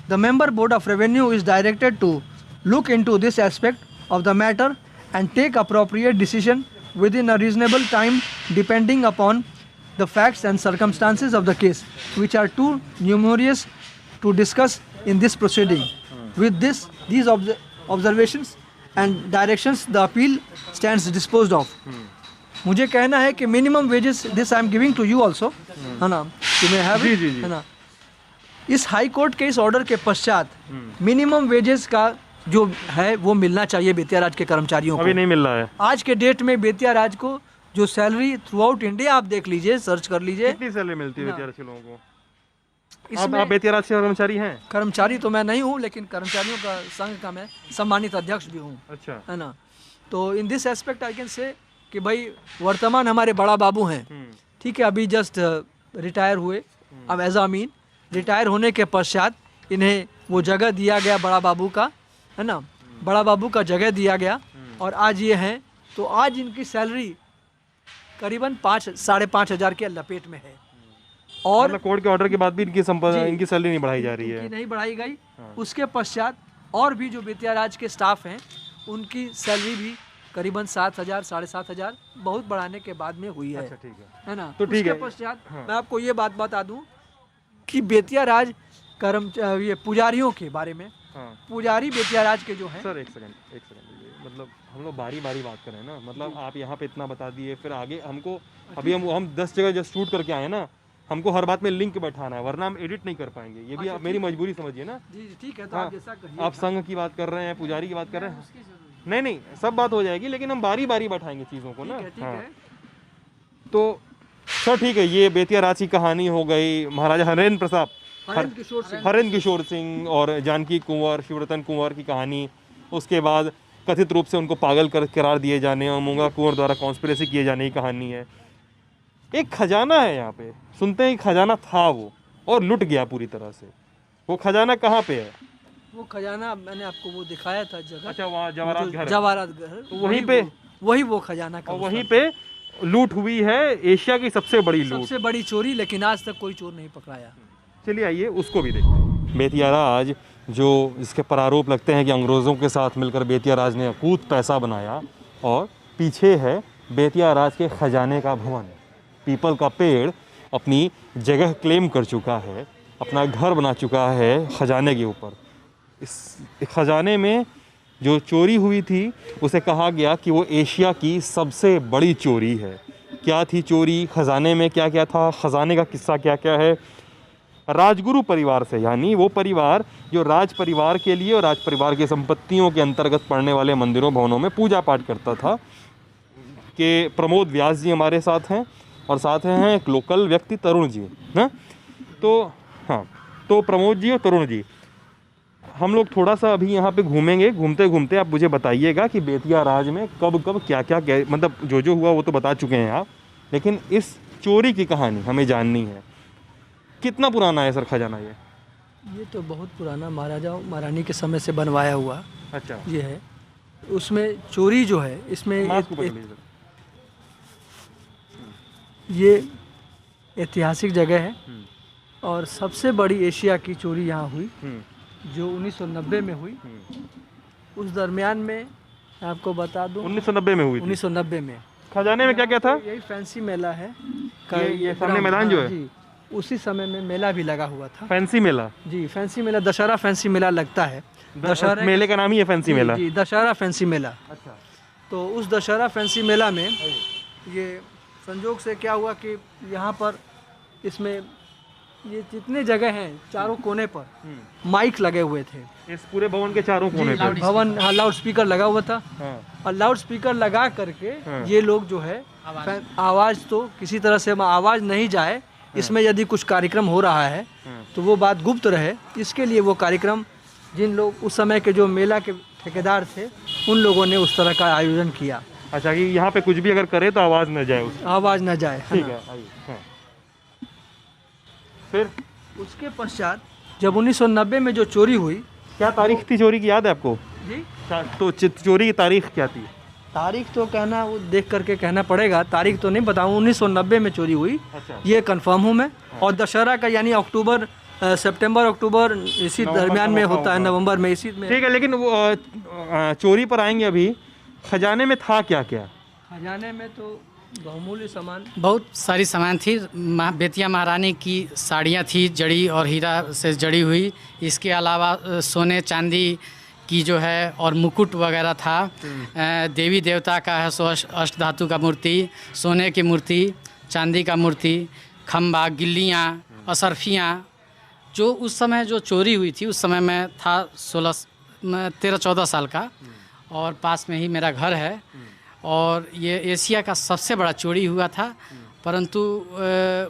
The member board of revenue is directed to look into this aspect of the matter and take appropriate decision within a reasonable time depending upon the facts and circumstances of the case, which are too numerous to discuss in this proceeding. With these observations and directions, the appeal stands disposed of. मुझे कहना है कि minimum wages this I am giving to you also, है ना, यू मे हैव, है ना। इस हाई कोर्ट के इस ऑर्डर के पश्चात मिनिमम वेजेस का जो है वो मिलना चाहिए बेतिया राज के कर्मचारियों को। अभी नहीं मिल रहा है। आज के डेट में बेतिया राज को जो सैलरी थ्रू आउट इंडिया, आप देख लीजिए, सर्च कर लीजिए, कितनी सैलरी मिलती है बेतिया राज के लोगों को? आप बेतिया राज के कर्मचारी हैं? कर्मचारी तो मैं नहीं हूँ, लेकिन कर्मचारियों का संघ का मैं सम्मानित अध्यक्ष भी हूँ, अच्छा, है ना। तो in this aspect I can say कि भाई वर्तमान हमारे बड़ा बाबू हैं, ठीक है, अभी जस्ट रिटायर हुए। अब एज अमीन रिटायर होने के पश्चात इन्हें वो जगह दिया गया बड़ा बाबू का, है ना, बड़ा बाबू का जगह दिया गया और आज ये हैं। तो आज इनकी सैलरी करीबन 5-5.5 हज़ार के लपेट में है और मतलब कोर्ट के ऑर्डर के बाद भी इनकी सैलरी नहीं बढ़ाई जा रही है, नहीं बढ़ाई गई। उसके पश्चात और भी जो बेतिया राज के स्टाफ हैं उनकी सैलरी भी करीबन 7,000 7,500 हज़ार बहुत बढ़ाने के बाद में हुई है। अच्छा, ठीक है ना। तो ठीक है। उसके पश्चात मैं आपको ये बात बता दूं कि बेतिया राज ये पुजारियों के बारे में, पुजारी बेतिया राज के जो हैं। सर एक सेकंड मतलब हम लोग बारी बारी बात कर रहे हैं ना, मतलब आप यहाँ पे इतना बता दिए, फिर आगे हमको अभी हम 10 जगह जस्ट शूट करके आए ना, हमको हर बात में लिंक बैठाना है, वरना हम एडिट नहीं कर पाएंगे। ये भी आप मेरी मजबूरी समझिए ना। जी ठीक है, तो आप जैसा कहिए। आप संघ की बात कर रहे हैं, पुजारी की बात कर रहे हैं, नहीं सब बात हो जाएगी, लेकिन हम बारी बारी बैठाएंगे चीज़ों को ना। ठीक है। तो सर ठीक है, ये बेतिया राज की कहानी हो गई। महाराजा हरेंद्र किशोर सिंह और जानकी कुंवर, शिवरतन कुंवर की कहानी। उसके बाद कथित रूप से उनको पागल करार दिए जाने और मूंगा कुंवर द्वारा कॉन्स्पिरेसी किए जाने की कहानी है। एक खजाना है यहाँ पे, सुनते हैं खजाना था वो और लुट गया पूरी तरह से। वो खजाना कहाँ पे है? वो खजाना मैंने आपको वो दिखाया था जगह। अच्छा, वहाँ जवाहरात घर। जवाहरात घर, तो वहीं पे वही वो खजाना का, और वहीं पे लूट हुई है एशिया की सबसे बड़ी लूट, सबसे बड़ी चोरी, लेकिन आज तक कोई चोर नहीं पकड़ाया। चलिए आइए उसको भी देखते हैं। बेतिया राज जो इसके प्रारूप लगते हैं कि अंग्रेज़ों के साथ मिलकर बेतिया राज ने अकूत पैसा बनाया, और पीछे है बेतिया राज के खजाने का भवन। पीपल का पेड़ अपनी जगह क्लेम कर चुका है, अपना घर बना चुका है खजाने के ऊपर। इस खजाने में जो चोरी हुई थी उसे कहा गया कि वो एशिया की सबसे बड़ी चोरी है। क्या थी चोरी, खजाने में क्या क्या था, खजाने का किस्सा क्या क्या है? राजगुरु परिवार से, यानी वो परिवार जो राज परिवार के लिए और राज परिवार की संपत्तियों के अंतर्गत पड़ने वाले मंदिरों भवनों में पूजा पाठ करता था, कि प्रमोद व्यास जी हमारे साथ हैं और साथ हैं एक लोकल व्यक्ति तरुण जी, ना। तो प्रमोद जी और तरुण जी, हम लोग थोड़ा सा अभी यहाँ पे घूमेंगे। घूमते घूमते आप मुझे बताइएगा कि बेतिया राज में कब कब क्या क्या मतलब जो हुआ वो तो बता चुके हैं आप, लेकिन इस चोरी की कहानी हमें जाननी है। कितना पुराना है सर खजाना ये तो बहुत पुराना, महाराजा महारानी के समय से बनवाया हुआ। अच्छा, ये है। उसमें चोरी जो है इसमें ये ऐतिहासिक जगह है और सबसे बड़ी एशिया की चोरी यहाँ हुई जो 1990 में हुई। उस दरमियान में आपको बता दूं 1990 में हुई थी। 1990 में खजाने में क्या क्या था? यही फैंसी मेला है, ये सामने मैदान जो है जी, उसी समय में मेला भी लगा हुआ था। फैंसी मेला? जी, फैंसी मेला, दशहरा फैंसी मेला लगता है। दशहरा मेले का नाम ही है फैंसी मेला? जी, दशहरा फैंसी मेला। अच्छा। तो उस दशहरा फैंसी मेला में ये संजोग से क्या हुआ कि यहाँ पर इसमें ये जितने जगह हैं चारों कोने पर माइक लगे हुए थे। इस पूरे भवन के चारों कोने पर भवन, हाँ, लाउड स्पीकर लगा हुआ था। और लाउड स्पीकर लगा करके ये लोग जो है आवाज़ तो किसी तरह से आवाज़ नहीं जाए, इसमें यदि कुछ कार्यक्रम हो रहा है तो वो बात गुप्त रहे, इसके लिए वो कार्यक्रम जिन लोग उस समय के जो मेला के ठेकेदार थे उन लोगों ने उस तरह का आयोजन किया। अच्छा, कि यहाँ पे कुछ भी अगर करे तो आवाज़ न जाए, आवाज़ न जाए। ठीक है, आइए। फिर उसके पश्चात जब 1990 में जो चोरी हुई क्या तारीख थी चोरी की, याद है आपको? जी तो चोरी की तारीख क्या थी? तारीख तो कहना वो देख करके कहना पड़ेगा, तारीख तो नहीं बताऊँ। 1990 में चोरी हुई, अच्छा। ये कंफर्म हूँ मैं। और दशहरा का यानी अक्टूबर, सितंबर अक्टूबर इसी दरमियान में होता है, नवंबर में इसी में। ठीक है, लेकिन वो चोरी पर आएंगे अभी। खजाने में था क्या क्या? खजाने में तो बहुमूल्य सामान, बहुत सारी सामान थी। बेतिया महारानी की साड़ियाँ थी जड़ी और हीरा से जड़ी हुई। इसके अलावा सोने चांदी की जो है और मुकुट वगैरह था। देवी देवता का है सो अष्ट धातु का मूर्ति, सोने की मूर्ति, चांदी का मूर्ति, खम्बा, गिल्लियाँ, असरफियाँ। जो उस समय जो चोरी हुई थी, उस समय मैं था 13-14 साल का, और पास में ही मेरा घर है। और ये एशिया का सबसे बड़ा चोरी हुआ था। परंतु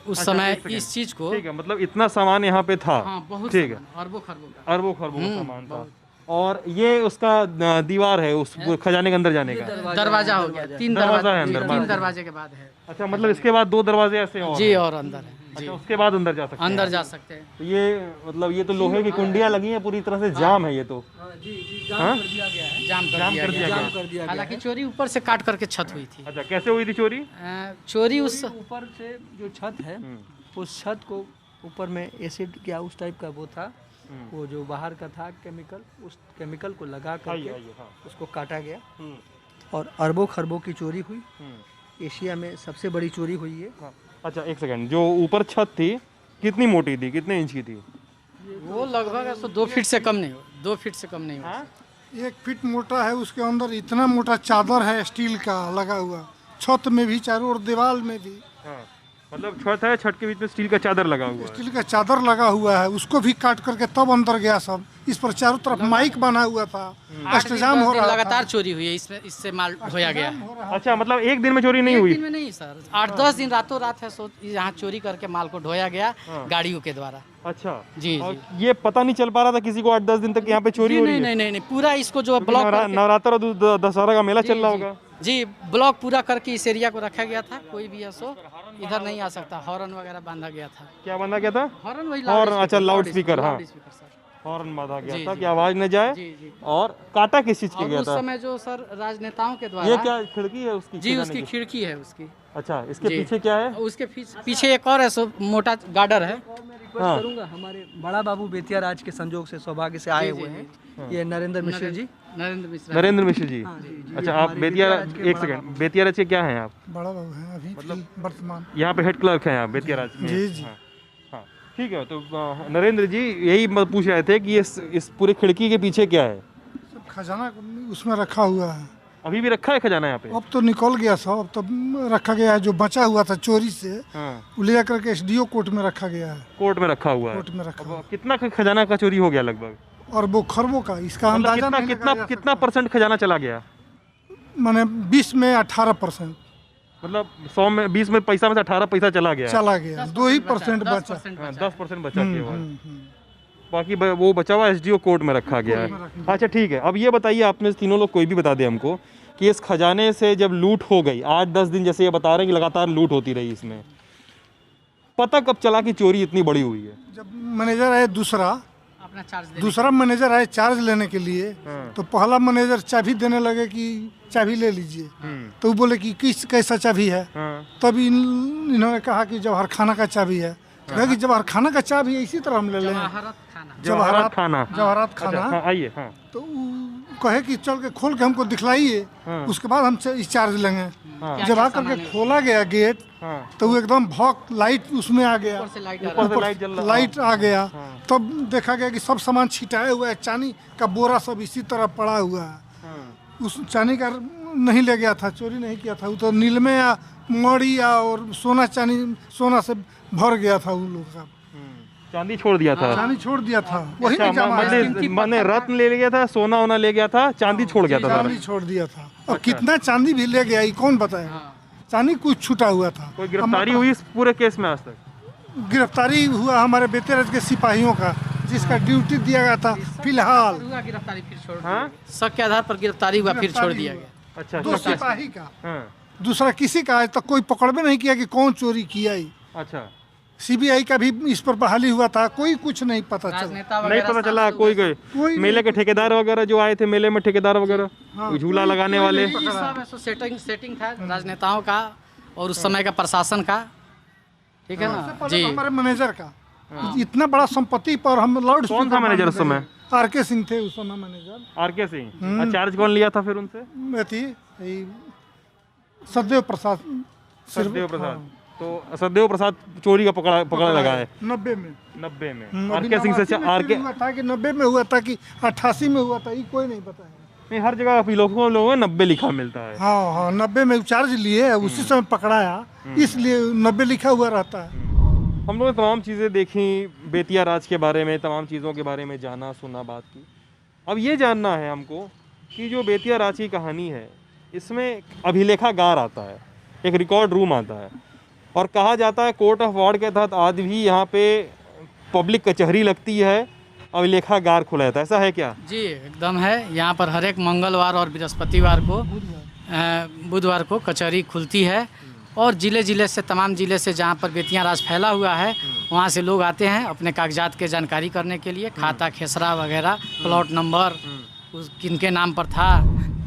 उस समय इस चीज़ को, ठीक है, मतलब इतना सामान यहाँ पे था। हाँ, बहुत ठीक है, अरबों खरबों का, अरबों खरबों का सामान था। और ये उसका दीवार है उस खजाने के अंदर जाने का? दरवाजा हो गया, 3 दरवाजा है अंदर, 3 दरवाजे के बाद है। अच्छा, मतलब इसके बाद 2 दरवाजे ऐसे और जी, हैं। और अंदर है जी, अच्छा, उसके बाद अंदर जा सकते हैं? अंदर जा सकते हैं। तो ये मतलब ये तो लोहे की कुंडियां लगी हैं, पूरी तरह से जाम है ये तो। जाम कर दिया गया है। जाम जाम कर दिया जाम गया। कर दिया गया हालांकि चोरी ऊपर से काट करके छत हुई थी। अच्छा, कैसे हुई थी चोरी? चोरी उस ऊपर से जो छत है, उस छत को ऊपर में एसिड क्या उस टाइप का वो था, वो जो बाहर का था केमिकल, उस केमिकल को लगा करके हाँ। उसको काटा गया। और अरबों खरबों की चोरी हुई। एशिया में सबसे बड़ी चोरी हुई है। हाँ। अच्छा, एक सेकंड, जो ऊपर छत थी कितनी मोटी थी, कितने इंच की थी? वो लगभग 2 फीट से कम नहीं हो, 2 फीट से कम नहीं हो। 1 फीट मोटा है, उसके अंदर इतना मोटा चादर है स्टील का लगा हुआ, छत में भी, चारों ओर दीवार में भी। हाँ, मतलब छत है, छत के बीच में स्टील का चादर लगा हुआ है। स्टील का चादर लगा हुआ है, उसको भी काट करके तब अंदर गया सब। इस पर चारों तरफ माइक बना हुआ था, 8 अष्टजाम हो रहा था। लगातार चोरी हुई है, इसमें इससे माल ढोया गया। अच्छा, मतलब एक दिन में चोरी नहीं एक हुई? दिन में नहीं सर, 8-10 दिन रातों रात है सो यहाँ चोरी करके माल को ढोया गया गाड़ियों के द्वारा। अच्छा जी और जी। ये पता नहीं चल पा रहा था किसी को 8-10 दिन तक यहाँ पे चोरी जी, हो रही नहीं है? नहीं नहीं, पूरा इसको जो ब्लॉक करके- नवरात्र और दशहरा का मेला चल रहा जी, होगा। जी, ब्लॉक पूरा करके इस एरिया को रखा गया था। कोई भी ऐसो इधर नहीं आ सकता। हॉर्न वगैरह बांधा गया था। क्या बना क्या था? हॉर्न वही हॉर्न, अच्छा, लाउड स्पीकर, हाँ। Speaker sir. हॉर्न बांधा गया जी, था जी। कि आवाज न जाए। जी जी। और काटा किस चीज के और गया उस था? समय जो सर राजनेताओं के ये द्वारा, क्या खिड़की है उसकी? जी, खजाने उसकी की? खिड़की है उसकी। अच्छा, इसके जी। पीछे क्या है? उसके पीछे एक और है सो मोटा गार्डर है। हाँ। करूंगा, हमारे बड़ा बाबू बेतिया राज के संजोग से सौभाग्य से आए हुए हैं। ये नरेंद्र मिश्र जी। नरेंद्र मिश्रा। नरेंद्र मिश्र जी। जी, अच्छा, आप बेतिया, एक सेकंड, बेतिया राज के क्या हैं आप? बड़ा बाबू है अभी मतलब वर्तमान। यहाँ पे हेड क्लर्क हैं आप बेतिया राज में? जी, जी। हाँ, हाँ, ठीक है। तो नरेंद्र जी यही पूछ रहे थे कि इस पूरे खिड़की के पीछे क्या है? सब खजाना उसमें रखा हुआ है। अभी भी रखा है खजाना यहाँ पे? अब तो निकल गया सब, अब तो रखा गया है। जो बचा हुआ था चोरी से, हाँ, वो ले जाकर के एसडीओ कोर्ट में रखा गया है। कोर्ट में रखा हुआ है। कोर्ट में रखा हुआ अब कितना खजाना का चोरी हो गया लगभग? और वो खरबों का, इसका मतलब अंदाजा कितना नहीं कितना लगाया जा कितना परसेंट खजाना चला गया? सकता। माने 20 में 18% मतलब 100 में 20 में पैसा में से 18 पैसा चला गया। चला गया, 2% बचा। 10% बचा केवल। बाकी वो बचा हुआ एसडीओ कोर्ट में रखा गया है। अच्छा, ठीक है। अब ये बताइए, आप में से तीनों लोग कोई भी बता दे हमको कि इस खजाने से जब लूट हो गई, 8-10 दिन जैसे ये बता रहे हैं कि लगातार लूट होती रही, इसमें पता कब चला कि चोरी इतनी बड़ी हुई है? जब मैनेजर आए अपना चार्ज दे। दूसरा मैनेजर आए चार्ज लेने के लिए, तो पहला मैनेजर चाबी देने लगे कि चाबी ले लीजिए। तो वो बोले कि कैसा चाबी है? तब इन्होंने कहा कि जवाहर खाना का चाबी है। कहा कि जवाहर खाना का चाबी है, इसी तरह हम ले लें। जवाहरत खाना। जवाहरात खाना। जवाहरात खाना। हाँ, आइए। हाँ, तो वो कहे कि चल के खोल के हमको दिखलाइए, उसके बाद हम चार्ज लेंगे। जब आ करके खोला गया गेट, तो वो एकदम भौक लाइट उसमें आ गया, ऊपर से लाइट आ ऊपर से लाइट जल रहा। लाइट आ गया। तब देखा गया कि सब सामान छिटाया हुआ है, चांदी का बोरा सब इसी तरह पड़ा हुआ है। उस चांदी का नहीं ले गया था, चोरी नहीं किया था, वो तो नीलमे या मौड़ी या और सोना सोना से भर गया था। उन लोग का चांदी छोड़ दिया था। चांदी छोड़ दिया था, वही अच्छा, में जमा है। मैंने रत्न ले लिया था, सोना वोना ले गया था, चांदी छोड़ गया था सारा। चांदी छोड़ दिया था। और कितना चांदी भी ले गया ये कौन बताए? चांदी कुछ छूटा हुआ था। कोई गिरफ्तारी हुई इस पूरे केस में आज तक? गिरफ्तारी हुआ हमारे बेतेरज के सिपाहियों का, जिसका ड्यूटी दिया गया था फिलहाल। हुआ गिरफ्तारी, फिर छोड़ दिया हाँ? गया। शक के आधार पर गिरफ्तारी हुआ, फिर छोड़ दिया गया। अच्छा, 2 सिपाही का, हाँ, दूसरा किसी का आज तक कोई पकड़ में नहीं किया कि कौन चोरी किया ही। अच्छा। सीबीआई का भी इस पर बहाली हुआ था, कोई कुछ नहीं पता चला। राजनेता नहीं वगैरह पता सब चला लोग कोई ऐसे- गए कोई मेले के ठेकेदार वगैरह जो आए थे मेले में, ठेकेदार वगैरह झूला लगाने वाले। ये सब ऐसा सेटिंग था राजनेताओं का और उस समय का प्रशासन का, ठीक है ना जी। हमारे मैनेजर का इतना बड़ा संपत्ति पर हम लाउड कौन था मैनेजर उस समय? आर.के. सिंह थे उस समय मैनेजर। आर.के. सिंह। चार्ज कौन लिया था फिर उनसे? सदैव प्रसाद। सचदेव प्रसाद। तो सचदेव प्रसाद चोरी का पकड़ा लगा है 90 में। 90 में। अभी आर.के. सिंह 89 से में आर.के. हुआ था कि 90 में हुआ था कि 88 में हुआ था, ये कोई नहीं बताया। नहीं, हर जगह अभी लोगों में 90 लिखा मिलता है। हाँ 90 में चार्ज लिए, उसी समय पकड़ाया, इसलिए 90 लिखा हुआ रहता है। हम लोगों ने तमाम चीज़ें देखी, बेतिया राज के बारे में तमाम चीज़ों के बारे में जाना, सुना, बात की। अब ये जानना है हमको कि जो बेतिया राज की कहानी है इसमें अभिलेखागार आता है, एक रिकॉर्ड रूम आता है, और कहा जाता है कोर्ट ऑफ वार्ड के तहत आज भी यहाँ पे पब्लिक कचहरी लगती है, अभिलेखागार खुला रहता है। ऐसा है क्या? जी एकदम है। यहाँ पर हर एक मंगलवार और बृहस्पतिवार को बुधवार को कचहरी खुलती है और ज़िले से तमाम ज़िले से जहाँ पर बेतिया राज फैला हुआ है वहाँ से लोग आते हैं अपने कागजात के जानकारी करने के लिए, खाता खेसरा वगैरह, प्लॉट नंबर उस किनके नाम पर था,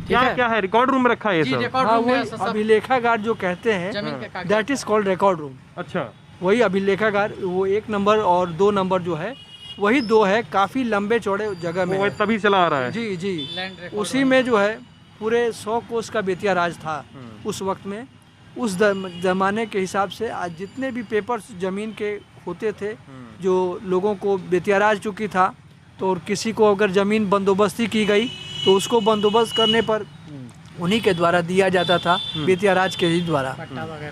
ठीक है। क्या है रिकॉर्ड रूम में रखा है ये जी सब? रिकॉर्ड हाँ रूम में वही ऐसा सब अभिलेखागार जो कहते हैं, जमीन के कागजात that is called record room. अच्छा। वही अभिलेखागार, वो 1 नंबर और 2 नंबर जो है वही 2 है, काफ़ी लंबे चौड़े जगह में वो है। तभी चला आ रहा है। जी जी, लैंड रिकॉर्ड उसी में जो है पूरे 100 कोस का बेतिया राज था उस वक्त में। उस ज़माने के हिसाब से आज जितने भी पेपर्स ज़मीन के होते थे जो लोगों को बेतिया राज चुकी था, तो और किसी को अगर ज़मीन बंदोबस्ती की गई तो उसको बंदोबस्त करने पर उन्हीं के द्वारा दिया जाता था, बेतिया राज के ही द्वारा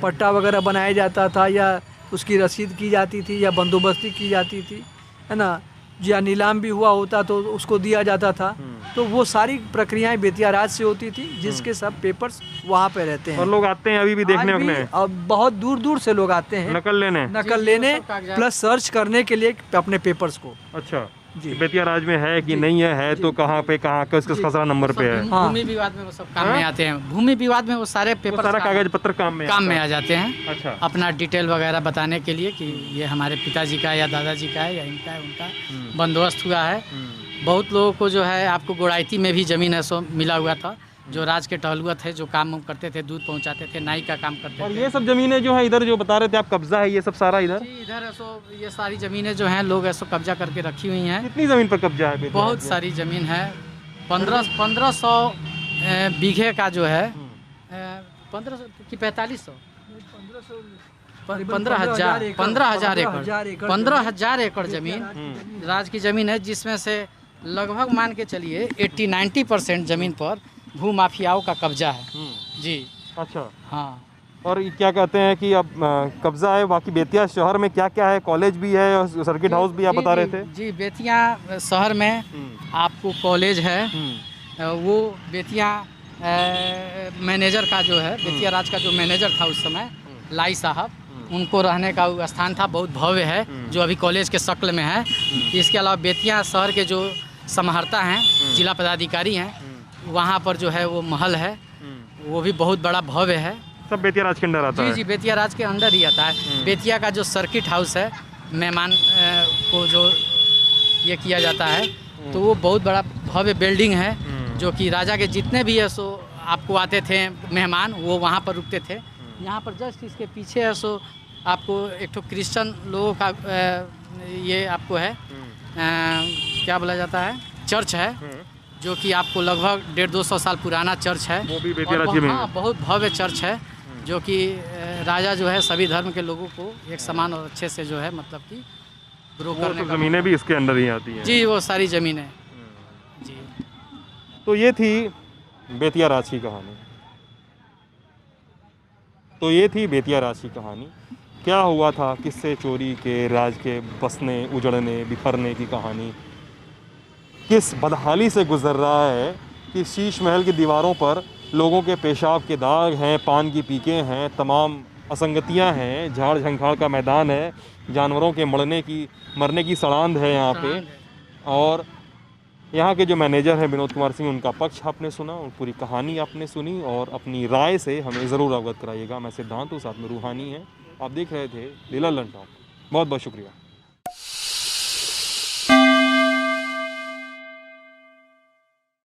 पट्टा वगैरह बनाया जाता था, या उसकी रसीद की जाती थी, या बंदोबस्ती की जाती थी, है ना, या नीलाम भी हुआ होता तो उसको दिया जाता था। तो वो सारी प्रक्रियाएं बेतिया राज से होती थी, जिसके सब पेपर्स वहाँ पे रहते हैं। और लोग आते हैं अभी भी देखने आज भी वगने, अब बहुत दूर दूर से लोग आते हैं नकल लेने। नकल जी, लेने वो सब कागजात। प्लस सर्च करने के लिए अपने पेपर्स को। अच्छा जी। बेतिया राज में है कि नहीं है तो कहाँ पे कहाँ किस खसरा नंबर पे है, हाँ। भूमि विवाद में वो सब काम में आते हैं। भूमि विवाद में वो सारे वो पेपर सारा कागज पत्र काम में आता आ है। जाते हैं। अच्छा। अपना डिटेल वगैरह बताने के लिए कि ये हमारे पिताजी का या दादाजी का है या इनका है, उनका बंदोबस्त हुआ है। बहुत लोगों को जो है आपको गोड़ाइती में भी ज़मीन है सो मिला हुआ था, जो राज के टहलुआ थे, जो काम करते थे, दूध पहुंचाते थे, नाई का काम करते और थे। ये सब जमीनें जो है इधर जो बता रहे थे आप, कब्जा है ये सब सारा इधर? जी इधर ऐसो ये सारी ज़मीनें जो हैं लोग ऐसो कब्जा करके रखी हुई हैं। कितनी जमीन पर कब्जा है बेतिया बहुत राज में? सारी ज़मीन है। 1500 बीघे का जो है 1500 की 4500 15,000 एकड़ 15,000 एकड़ ज़मीन राज की ज़मीन है, जिसमें से लगभग मान के चलिए 80-90% ज़मीन पर भू माफियाओं का कब्जा है। जी अच्छा। हाँ। और ये क्या कहते हैं कि अब कब्जा है, बाकी बेतिया शहर में क्या क्या है? कॉलेज भी है और सर्किट हाउस भी आप बता रहे थे। जी बेतिया शहर में आपको कॉलेज है, वो बेतिया मैनेजर का जो है, बेतिया राज का जो मैनेजर था उस समय लाई साहब, उनको रहने का वो स्थान था, बहुत भव्य है, जो अभी कॉलेज के शक्ल में है। इसके अलावा बेतिया शहर के जो समाहर्ता हैं, जिला पदाधिकारी हैं, वहाँ पर जो है वो महल है, वो भी बहुत बड़ा भव्य है। सब बेतिया राज के अंदर आता जी है। जी बेतिया राज के अंदर ही आता है। बेतिया का जो सर्किट हाउस है, मेहमान को जो ये किया जाता है, तो वो बहुत बड़ा भव्य बिल्डिंग है, जो कि राजा के जितने भी है सो आपको आते थे मेहमान, वो वहाँ पर रुकते थे। यहाँ पर जस्ट इसके पीछे है सो आपको एक ठो क्रिश्चियन लोगों का ये आपको है क्या बोला जाता है, चर्च है, जो कि आपको लगभग 150-200 साल पुराना चर्च है। वो भी बेतिया और राज में हाँ, बहुत भव्य चर्च है, जो कि राजा जो है सभी धर्म के लोगों को एक समान और अच्छे से जो है मतलब कि ग्रो वो करने सब का। जमीनें भी इसके अंदर ही आती हैं। जी वो सारी ज़मीनें जी। तो ये थी बेतिया राज की कहानी। तो ये थी बेतिया राज की कहानी। क्या हुआ था, किससे चोरी के, राज के बसने, उजड़ने, बिखरने की कहानी किस बदहाली से गुजर रहा है कि शीश महल की दीवारों पर लोगों के पेशाब के दाग हैं, पान की पीके हैं, तमाम असंगतियां हैं, झाड़ झंखाड़ का मैदान है, जानवरों के मरने की सड़ांध है यहाँ पे। और यहाँ के जो मैनेजर हैं विनोद कुमार सिंह, उनका पक्ष आपने सुना, उन पूरी कहानी आपने सुनी और अपनी राय से हमें ज़रूर अवगत कराइएगा। मैं सिद्धांत हूँ, साथ में रूहानी है। आप देख रहे थे लीला लंटॉप। बहुत बहुत शुक्रिया।